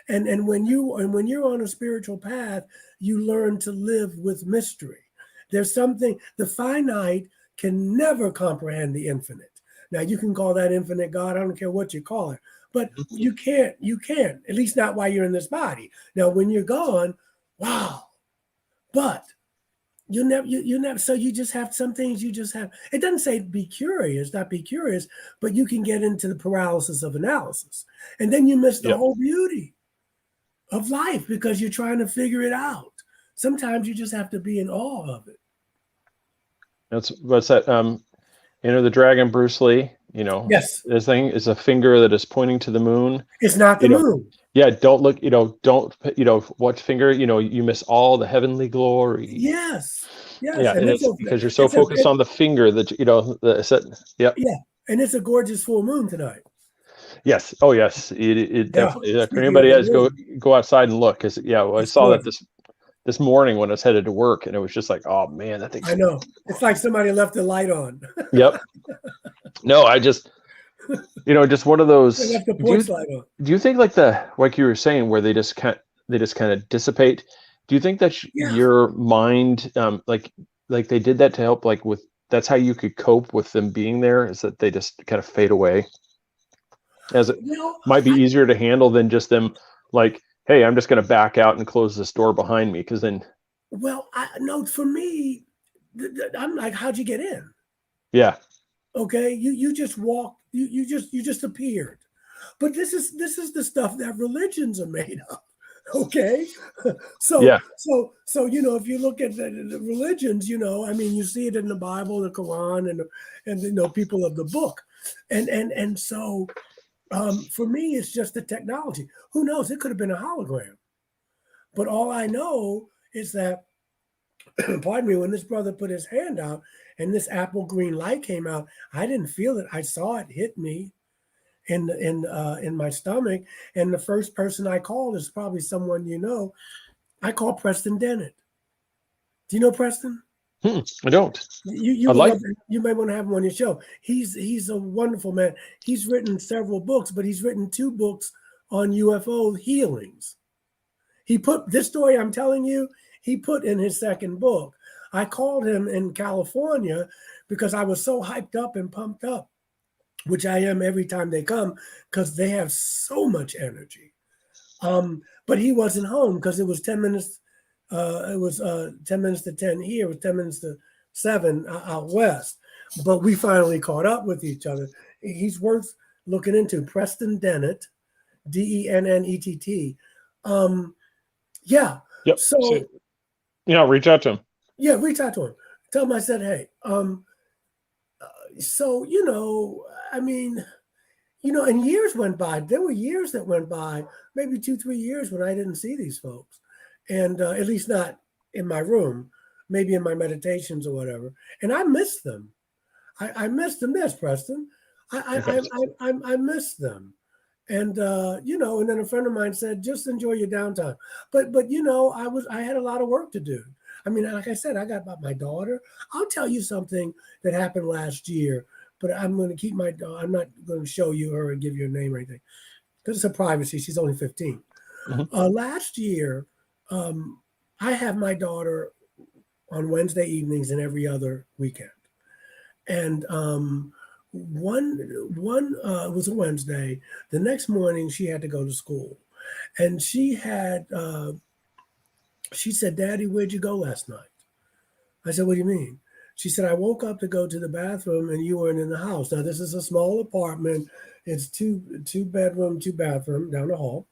And when you're on a spiritual path, you learn to live with mystery. There's something, the finite can never comprehend the infinite. Now you can call that infinite God. I don't care what you call it, but you can't, at least not while you're in this body. Now, when you're gone, wow. But you never, so you just have some things you just have. It doesn't say be curious, not be curious, but you can get into the paralysis of analysis. And then you miss the whole beauty of life because you're trying to figure it out. Sometimes you just have to be in awe of it. What's that? Enter the Dragon, Bruce Lee. Yes. This thing is a finger that is pointing to the moon. It's not the moon. Yeah, don't look. Don't watch finger. You miss all the heavenly glory. Yes. Yeah, and it's because you're so focused on the finger that Yep. Yeah, and it's a gorgeous full moon tonight. Yes. Oh, yes. It definitely. Yeah. For anybody else, go outside and look. Because I saw that this morning when I was headed to work, and it was just like, oh man, that thing's. I know. It's like somebody left the light on. Yep. No, I just, just one of those. They left the porch light on. Do you think like you were saying, where they just kind of dissipate? Do you think that your mind, like they did that to help, like that's how you could cope with them being there? Is that they just kind of fade away? As it might be easier to handle than just them like, hey, I'm just going to back out and close this door behind me, because then. Well, no, for me, I'm like, how'd you get in? Yeah. Okay, you just walked. You just appeared. But this is the stuff that religions are made of. Okay, so if you look at the religions, you see it in the Bible, the Quran, and people of the book, and so. For me, it's just the technology. Who knows? It could have been a hologram. But all I know is that, pardon me, when this brother put his hand out and this apple green light came out, I didn't feel it. I saw it hit me in my stomach. And the first person I called is probably someone I called Preston Dennett. Do you know Preston? I don't. You may want to have him on your show. He's a wonderful man. He's written several books, but he's written 2 books on UFO healings. He put this story I'm telling you, he put in his second book. I called him in California because I was so hyped up and pumped up, which I am every time they come, because they have so much energy. But he wasn't home because it was 10 minutes. It was 10 minutes to 10 here. It was 10 minutes to 7 out west. But we finally caught up with each other. He's worth looking into. Preston Dennett, Dennett. Yeah. Yep. So, reach out to him. Yeah, reach out to him. Tell him I said, hey. And years went by. There were years that went by, maybe 2-3 years when I didn't see these folks. And at least not in my room, maybe in my meditations or whatever. And I miss them. I miss them. Yes, Preston. I miss them. And and then a friend of mine said, just enjoy your downtime. But I had a lot of work to do. I mean, like I said, I got about my daughter. I'll tell you something that happened last year, but I'm going to keep I'm not going to show you her and give you a name or anything, because it's a privacy. She's only 15. Mm-hmm. Last year, I have my daughter on Wednesday evenings and every other weekend. And one was a Wednesday. The next morning she had to go to school. And she said, Daddy, where'd you go last night? I said, what do you mean? She said, I woke up to go to the bathroom and you weren't in the house. Now, this is a small apartment. It's two bedroom, 2 bathroom down the hall.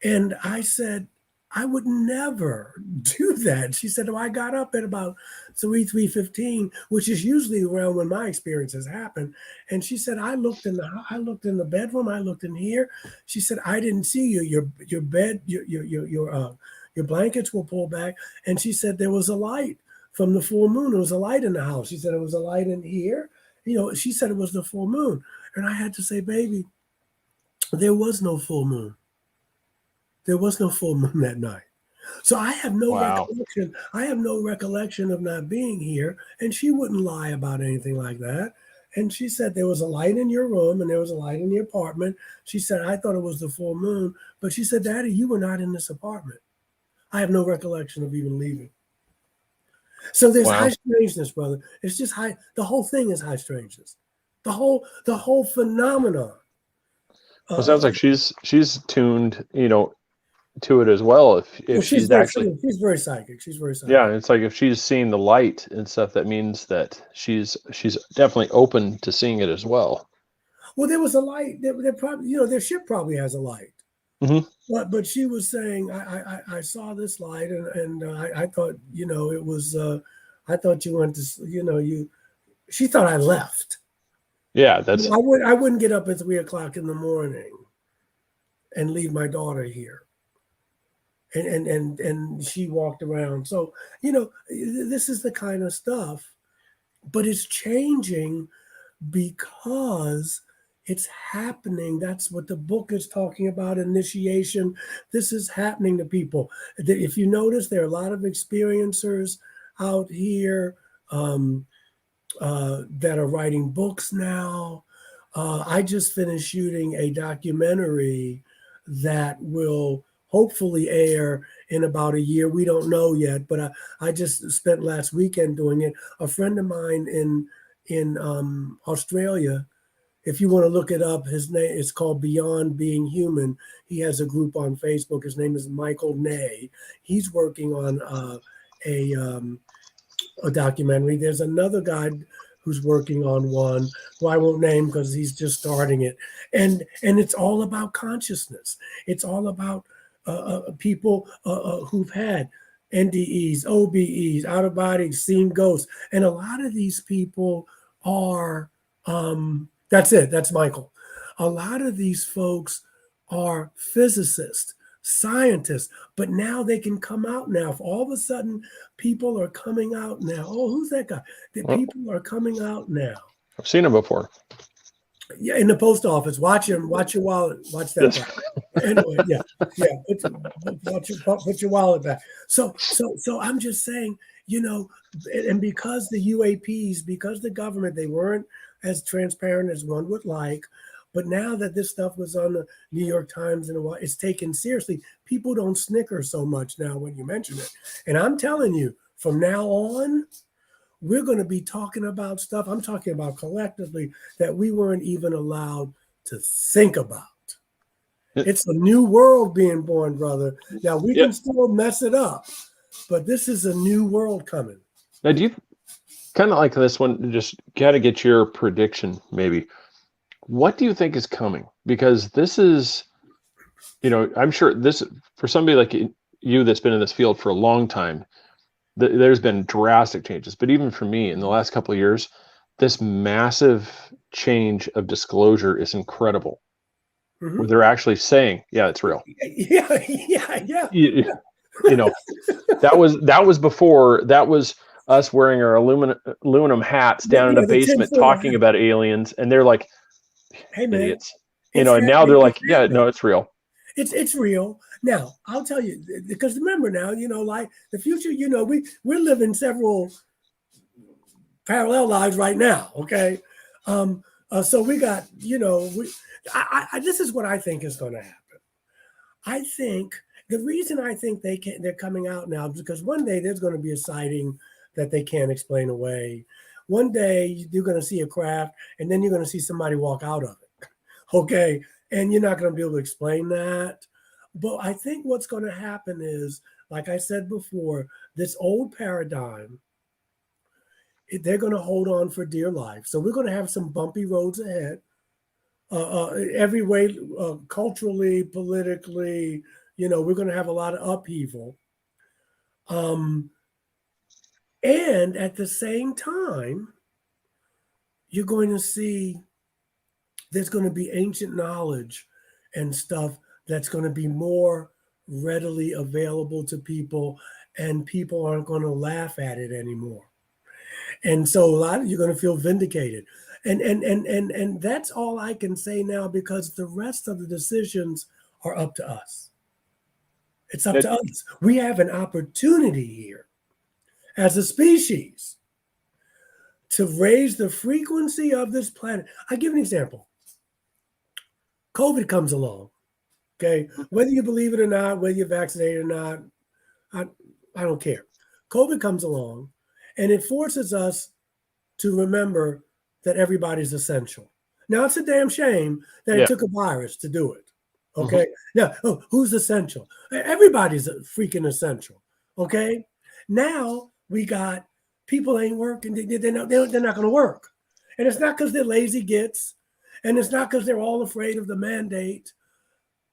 And I said, I would never do that. She said, I got up at about 3:15, which is usually around when my experiences happen. And she said, I looked in the bedroom, I looked in here. She said, I didn't see you. Your bed, your blankets were pulled back. And she said there was a light from the full moon. There was a light in the house. She said it was a light in here. She said it was the full moon. And I had to say, baby, there was no full moon. There was no full moon that night. So I have no recollection. I have no recollection of not being here. And she wouldn't lie about anything like that. And she said, there was a light in your room and there was a light in the apartment. She said, I thought it was the full moon. But she said, Daddy, you were not in this apartment. I have no recollection of even leaving. So there's high strangeness, brother. It's just high. The whole thing is high strangeness. The whole phenomenon. Well, it sounds like she's tuned, to it as well. If she's very psychic. She's very psychic. Yeah, it's like if she's seeing the light and stuff, that means that she's definitely open to seeing it as well. Well, there was a light. There probably, their ship probably has a light. Mm-hmm. But she was saying, I saw this light and I thought, it was. I thought you went to, She thought I left. Yeah, that's. I wouldn't get up at 3 o'clock in the morning and leave my daughter here. And she walked around. So, this is the kind of stuff, but it's changing because it's happening. That's what the book is talking about, initiation. This is happening to people. If you notice, there are a lot of experiencers out here that are writing books now. I just finished shooting a documentary that will hopefully air in about a year. We don't know yet, but I just spent last weekend doing it. A friend of mine in Australia, if you want to look it up, his name is called Beyond Being Human. He has a group on Facebook. His name is Michael Ney. He's working on a documentary. There's another guy who's working on one who I won't name because he's just starting it. And it's all about consciousness. It's all about people who've had NDEs, OBEs, out of body, seen ghosts. And a lot of these people are, that's it, that's Michael. A lot of these folks are physicists, scientists, but now they can come out now. If all of a sudden people are coming out now. Oh, who's that guy? The people are coming out now. I've seen him before. Yeah, in the post office. Watch him. Watch your wallet. Watch that guy. Anyway, yeah. Put your wallet back. So I'm just saying, and because the UAPs, because the government, they weren't as transparent as one would like. But now that this stuff was on the New York Times and it's taken seriously, people don't snicker so much now when you mention it. And I'm telling you, from now on, we're going to be talking about stuff. I'm talking about collectively that we weren't even allowed to think about. It's a new world being born, brother. Now, we can still mess it up, but this is a new world coming. Now, do you kind of like this one? Just got to get your prediction, maybe. What do you think is coming? Because this is, I'm sure this, for somebody like you that's been in this field for a long time, there's been drastic changes. But even for me in the last couple of years, this massive change of disclosure is incredible. Mm-hmm. Where they're actually saying, yeah, it's real. Yeah. That was before, that was us wearing our aluminum hats down in a basement talking about aliens. And they're like, hey, man, idiots. And now they're like, yeah, no, it's real. It's real. Now, I'll tell you, because remember now, like the future, we're living several parallel lives right now. Okay. So we got, this is what I think is going to happen. I think the reason I think they're coming out now is because one day there's going to be a sighting that they can't explain away. One day you're going to see a craft and then you're going to see somebody walk out of it. Okay. And you're not going to be able to explain that. But I think what's going to happen is, like I said before, this old paradigm, they're going to hold on for dear life. So we're going to have some bumpy roads ahead. Every way, culturally, politically, we're going to have a lot of upheaval. And at the same time, you're going to see there's going to be ancient knowledge and stuff that's going to be more readily available to people, and people aren't going to laugh at it anymore. And so a lot of you're going to feel vindicated. And that's all I can say now, because the rest of the decisions are up to us. It's up to us. We have an opportunity here as a species to raise the frequency of this planet. I give an example. COVID comes along, okay? Whether you believe it or not, whether you're vaccinated or not, I don't care. COVID comes along, and it forces us to remember that everybody's essential. Now, it's a damn shame that it took a virus to do it, okay? Now, who's essential? Everybody's freaking essential, okay? Now, we got people ain't working. They're not going to work. And it's not because they're lazy gits. And it's not because they're all afraid of the mandate.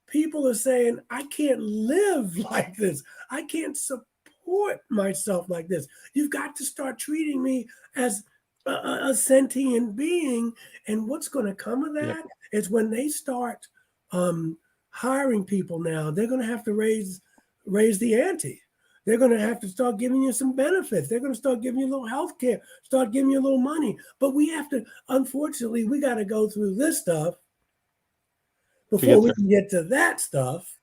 People are saying, I can't live like this. I can't support myself like this. You've got to start treating me as a sentient being. And what's going to come of that is when they start hiring people now, they're going to have to raise the ante. They're going to have to start giving you some benefits. They're going to start giving you a little health care, start giving you a little money. But we have to, unfortunately, we got to go through this stuff before we can get to that stuff,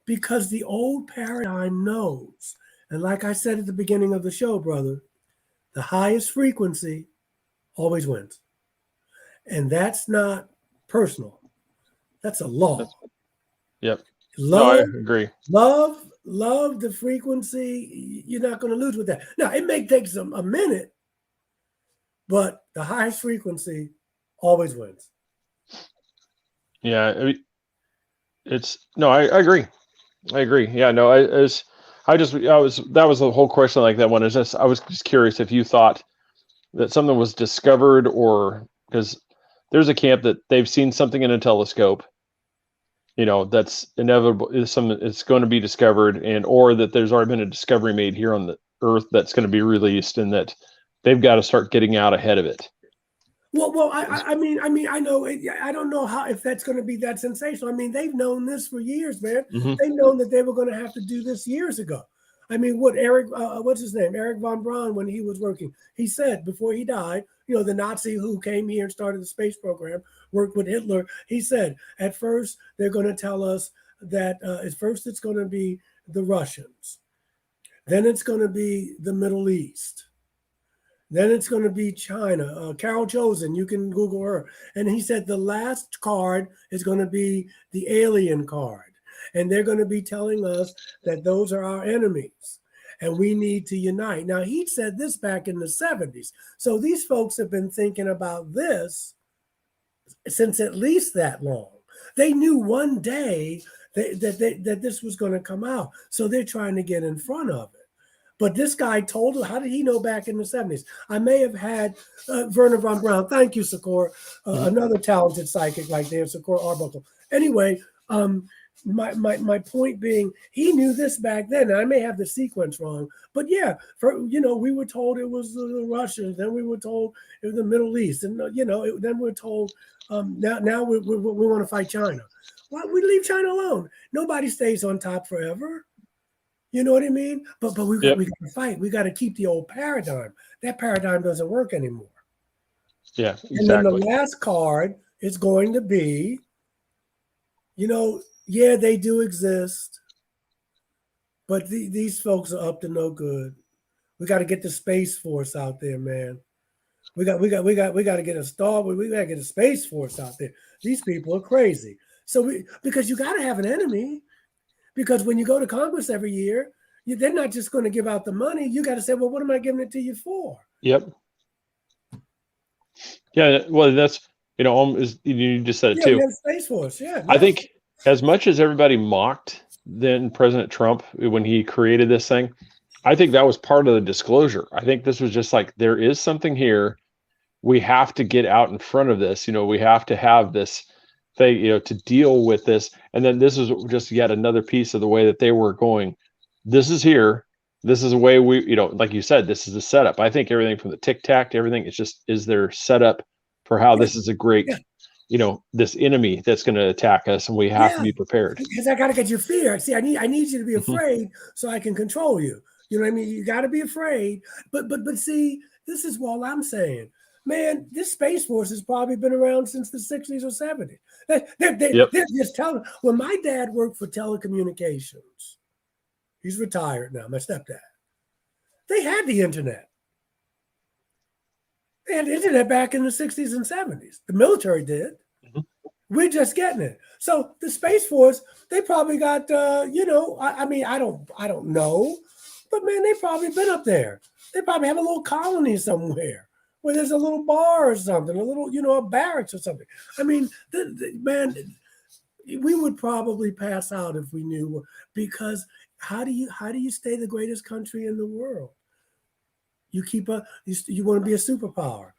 because the old paradigm knows. And like I said at the beginning of the show, brother, the highest frequency always wins. And that's not personal. That's a law. Yep. Love, no, I agree. Love the frequency. You're not going to lose with that. Now, it may take a minute, but the highest frequency always wins. Yeah, I agree. Yeah, no, that was the whole question. Like that one is just, I was just curious if you thought that something was discovered, or because there's a camp that they've seen something in a telescope, that's inevitable. It's going to be discovered, or that there's already been a discovery made here on the Earth that's going to be released, and that they've got to start getting out ahead of it. Well, I mean, I know. I don't know if that's going to be that sensational. I mean, they've known this for years, man. Mm-hmm. They've known that they were going to have to do this years ago. I mean, Eric von Braun, when he was working, he said before he died, the Nazi who came here and started the space program, worked with Hitler. He said, at first, they're going to tell us that at first it's going to be the Russians. Then it's going to be the Middle East. Then it's going to be China. Carol Chosen, you can Google her. And he said the last card is going to be the alien card. And they're going to be telling us that those are our enemies and we need to unite. Now, he said this back in the 70s. So these folks have been thinking about this since at least that long. They knew one day that this was going to come out. So they're trying to get in front of it. But this guy told us, how did he know back in the 70s? I may have had Werner von Braun. Thank you, Sakor. Another talented psychic like there, Sakor Arbuckle. Anyway, my point being, he knew this back then. I may have the sequence wrong, but yeah, we were told it was the Russians. Then we were told it was the Middle East, and then we're told now we want to fight China. Why we leave China alone? Nobody stays on top forever. You know what I mean? But we got to fight. We got to keep the old paradigm. That paradigm doesn't work anymore. Yeah, exactly. And then the last card is going to be, yeah, they do exist, but these folks are up to no good. We got to get the Space Force out there, man. We got to get a Star Wars. We got to get a Space Force out there. These people are crazy. So because you got to have an enemy. Because when you go to Congress every year, they're not just going to give out the money. You got to say, well, what am I giving it to you for? Yep. Yeah. Well, that's, you just said it too. Space Force. Yeah. I think as much as everybody mocked then President Trump when he created this thing, I think that was part of the disclosure. I think this was just like, there is something here. We have to get out in front of this. We have to have this thing, to deal with this. And then this is just yet another piece of the way that they were going. This is here. This is a way we, like you said, this is a setup. I think everything from the tic tac to everything, is their setup for how this is a great, this enemy that's going to attack us, and we have to be prepared. Because I got to get your fear. See, I need you to be afraid so I can control you. You know what I mean? You got to be afraid. But see, this is what I'm saying. Man, this Space Force has probably been around since the 60s or 70s. They're just telling. When my dad worked for telecommunications, he's retired now, my stepdad. They had the internet. They had internet back in the 60s and 70s. The military did. Mhm. We're just getting it. So the Space Force, they probably got, I mean, I don't know, but man, they probably been up there. They probably have a little colony somewhere where there's a little bar or something, a little, a barracks or something. I mean, man, we would probably pass out if we knew, because how do you stay the greatest country in the world? You want to be a superpower.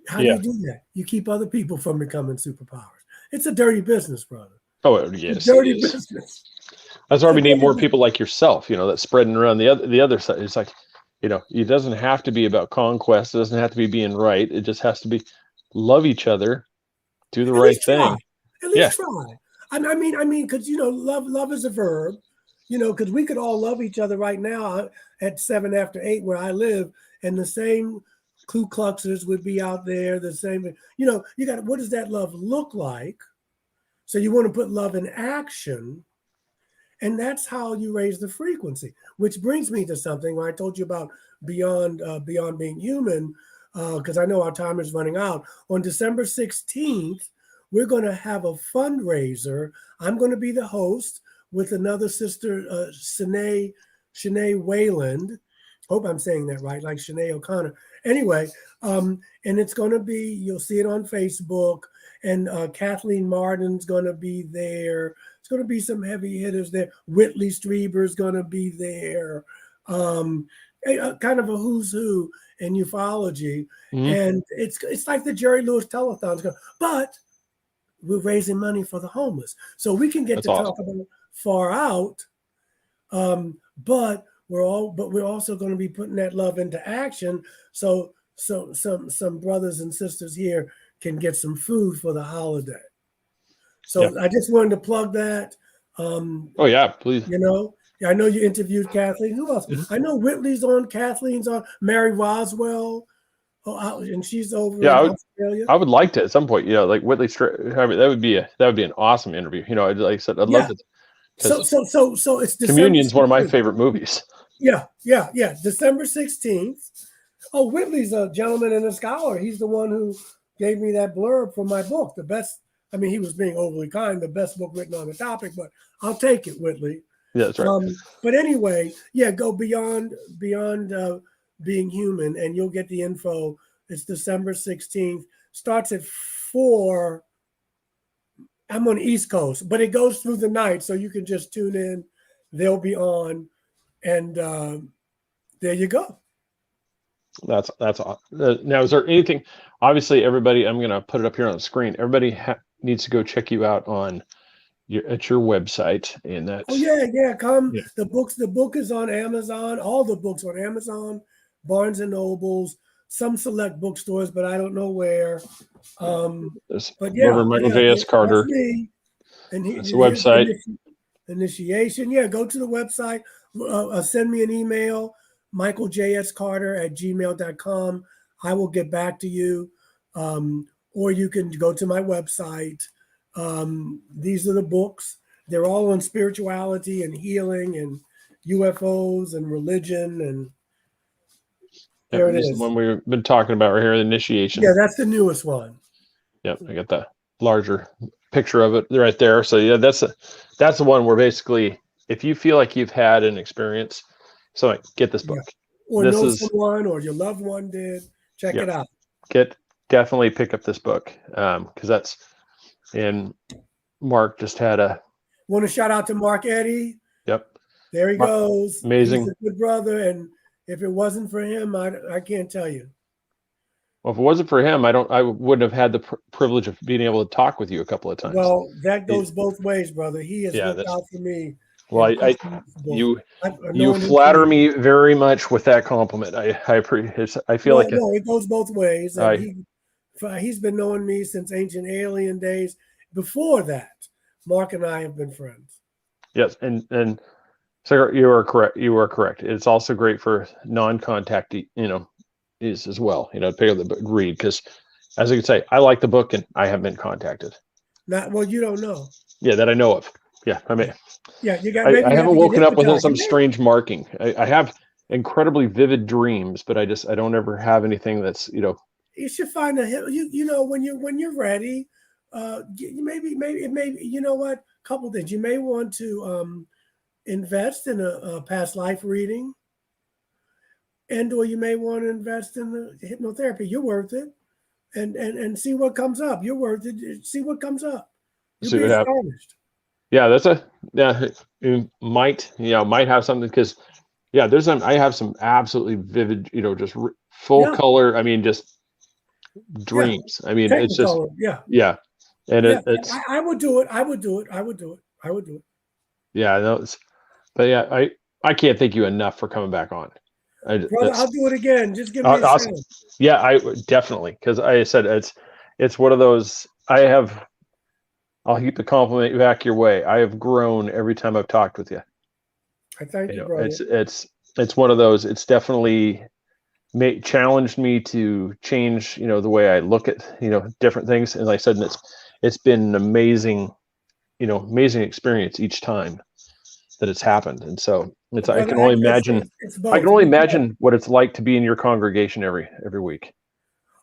How do you do that? You keep other people from becoming superpowers. It's a dirty business, brother. Oh, yes. It's a dirty business. That's why we need more people like yourself, that's spreading around the other side. It's like, it doesn't have to be about conquest. It doesn't have to be being right. It just has to be love each other, do the right thing. At least try. I mean, because love is a verb. Because we could all love each other right now at 7 after 8 where I live, and the same Ku Kluxers would be out there. The same, you got, what does that love look like? So you want to put love in action, and that's how you raise the frequency. Which brings me to something where I told you about beyond being human, because I know our time is running out. On December 16th, we're going to have a fundraiser. I'm going to be the host with another sister, Shanae Wayland. Hope I'm saying that right, like Shanae O'Connor. Anyway, and it's going to be, you'll see it on Facebook, and Kathleen Martin's going to be there. It's going to be some heavy hitters there. Whitley Strieber's going to be there. Kind of a who's who in ufology. Mm-hmm. And it's like the Jerry Lewis telethon. But we're raising money for the homeless. So we can get That's awesome. Talk about far out, but we're also going to be putting that love into action. So some brothers and sisters here can get some food for the holiday. So I just wanted to plug that. Oh yeah, please. I know you interviewed Kathleen. Who else? Mm-hmm. I know Whitley's on. Kathleen's on. Mary Roswell. And she's over in Australia. I would like to at some point. Like Whitley. I mean, that would be an awesome interview. Like I said, I'd love to. So it's December Communion's 16th. One of my favorite movies. Yeah. December 16th. Oh, Whitley's a gentleman and a scholar. He's the one who gave me that blurb for my book. The best. I mean, he was being overly kind. The best book written on the topic, but I'll take it, Whitley. Yeah, that's right. But anyway, go beyond being human, and you'll get the info. It's December 16th. Starts at 4. I'm on the East Coast, but it goes through the night, so you can just tune in. They'll be on, and there you go. That's awesome. Now, is there anything? Obviously, everybody. I'm going to put it up here on the screen. Everybody needs to go check you out at your website, and that's. Oh yeah. Come. Yeah. The book is on Amazon. All the books on Amazon, Barnes and Nobles, some select bookstores, but I don't know where. But yeah, Michael J.S. Carter. And that's the website. Initiation. Yeah, go to the website. Send me an email, michaeljscarter@gmail.com. I will get back to you. Or you can go to my website. These are the books. They're all on spirituality and healing and UFOs and religion, and there it is. The one we've been talking about right here, the initiation. Yeah, that's the newest one. Yep, I got the larger picture of it right there. So yeah, that's the one where basically, if you feel like you've had an experience, so get this book. Yeah. Or know someone, or your loved one did. Check it out. Definitely pick up this book, because that's. And Mark just had want to shout out to Mark Eddy. Yep. There he goes. Amazing. He's a good brother. And if it wasn't for him, I can't tell you. Well, if it wasn't for him, I wouldn't have had the privilege of being able to talk with you a couple of times. Well, that goes both ways, brother. He has looked out for me. Well, you flatter me very much with that compliment. I appreciate. I feel like it goes both ways. He's been knowing me since Ancient Alien days. Before that, Mark and I have been friends. Yes, and so you are correct. You are correct. It's also great for non-contact, is as well. Pick up the book, read, because as I could say, I like the book and I haven't been contacted. You don't know. Yeah, that I know of. Yeah, I mean. Yeah, you got. I haven't woken up with some strange marking. I have incredibly vivid dreams, but I don't ever have anything that's you should find you know, when you're ready, maybe you know what, couple things. You may want to invest in a past life reading, or you may want to invest in the hypnotherapy. You're worth it. And see what comes up. You're worth it. See what comes up. You'll be astonished. Yeah, it might have something, because I have some absolutely vivid, just full color. I mean, just dreams. I mean, it's just and it's. I would do it. I would do it. Yeah, no, but I can't thank you enough for coming back on. Brother, I'll do it again. Just give me a awesome. shout. Yeah, I definitely, because I said it's one of those. I'll keep the compliment back your way. I have grown every time I've talked with you. I thank you, brother. It's one of those. It's definitely challenged me to change, the way I look at, different things. And like I said, it's been an amazing experience each time that it's happened. And so I can only imagine. I can only imagine what it's like to be in your congregation every week.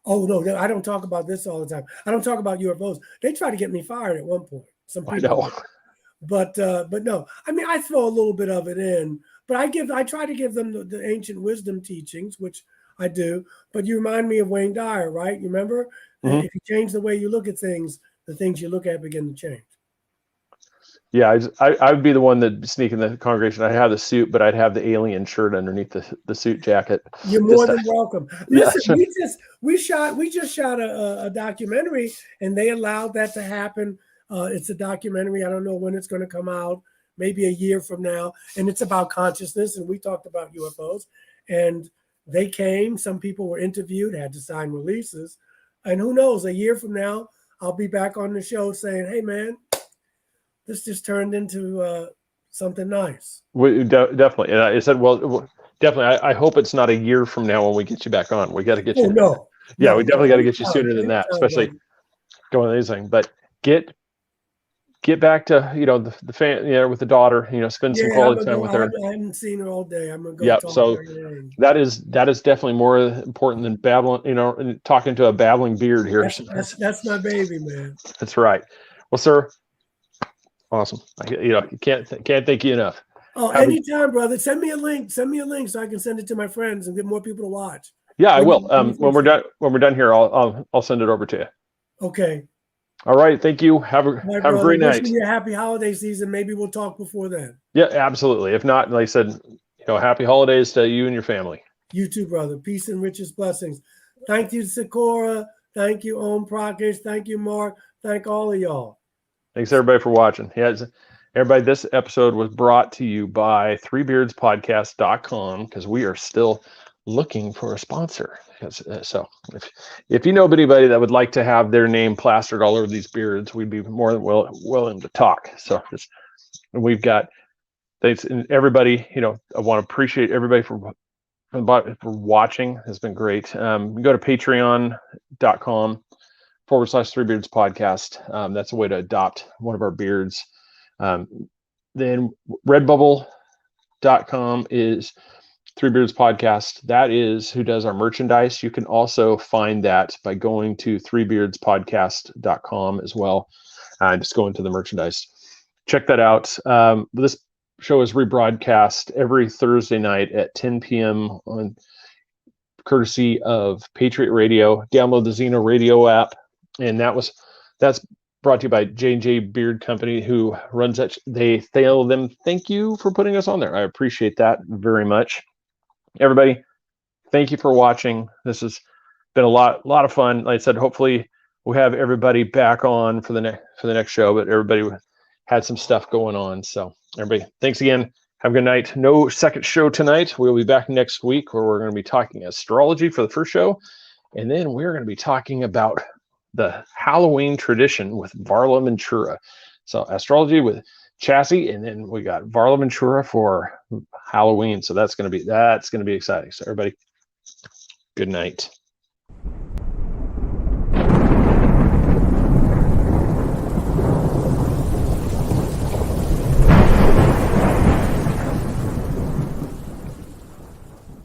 Oh no, I don't talk about this all the time. I don't talk about UFOs. They tried to get me fired at one point. Some people, I know. But no. I mean, I throw a little bit of it in, but I try to give them the ancient wisdom teachings, which I do. But you remind me of Wayne Dyer, right? You remember? Mm-hmm. If you change the way you look at things, the things you look at begin to change. Yeah, I would be the one that sneak in the congregation. I have the suit, but I'd have the alien shirt underneath the suit jacket. You're more than welcome. Listen, we just shot a documentary, and they allowed that to happen. It's a documentary. I don't know when it's going to come out. Maybe a year from now, and it's about consciousness. And we talked about UFOs, and they came. Some people were interviewed, had to sign releases, and who knows? A year from now, I'll be back on the show saying, "Hey, man, this just turned into something nice." Definitely. And I said, well, definitely. I hope it's not a year from now when we get you back on. We got to get you. No. Yeah, we definitely got to get you sooner than that, especially going to these things. But get back to the fan, with the daughter. Spend some quality time with her. I haven't seen her all day. I'm gonna go. Yep. So that is definitely more important than babbling. And talking to a babbling beard here. That's my baby, man. That's right. Well, sir. Awesome. Can't thank you enough. Oh, anytime, brother. Send me a link so I can send it to my friends and get more people to watch. Yeah, I will. When we're done here, I'll send it over to you. Okay. All right. Thank you. Have a great night. Wishing you a happy holiday season. Maybe we'll talk before then. Yeah, absolutely. If not, like I said, happy holidays to you and your family. You too, brother. Peace and richest blessings. Thank you, Sakura. Thank you, Om Prakash. Thank you, Mark. Thank all of y'all. Thanks everybody for watching. Yeah, everybody, this episode was brought to you by threebeardspodcast.com, because we are still looking for a sponsor. So if you know of anybody that would like to have their name plastered all over these beards, we'd be more than willing to talk. So we've got thanks, and everybody, I want to appreciate everybody for watching. It's been great. Go to patreon.com /3beards podcast. That's a way to adopt one of our beards. Then redbubble.com is 3 Beards Podcast. That is who does our merchandise. You can also find that by going to 3beardspodcast.com as well. Just go into the merchandise. Check that out. This show is rebroadcast every Thursday night at 10 p.m. on courtesy of Patriot Radio. Download the Xeno Radio app. And that's brought to you by J&J Beard Company, who runs that. Thank you for putting us on there. I appreciate that very much. Everybody, thank you for watching. This has been a lot of fun. Like I said, hopefully we'll have everybody back on for the next show, but everybody had some stuff going on. So everybody, thanks again. Have a good night. No second show tonight. We'll be back next week, where we're going to be talking astrology for the first show. And then we're going to be talking about the Halloween tradition with Varla Ventura. So astrology with Chassis, and then we got Varla Ventura for Halloween. So that's going to be exciting. So everybody, good night.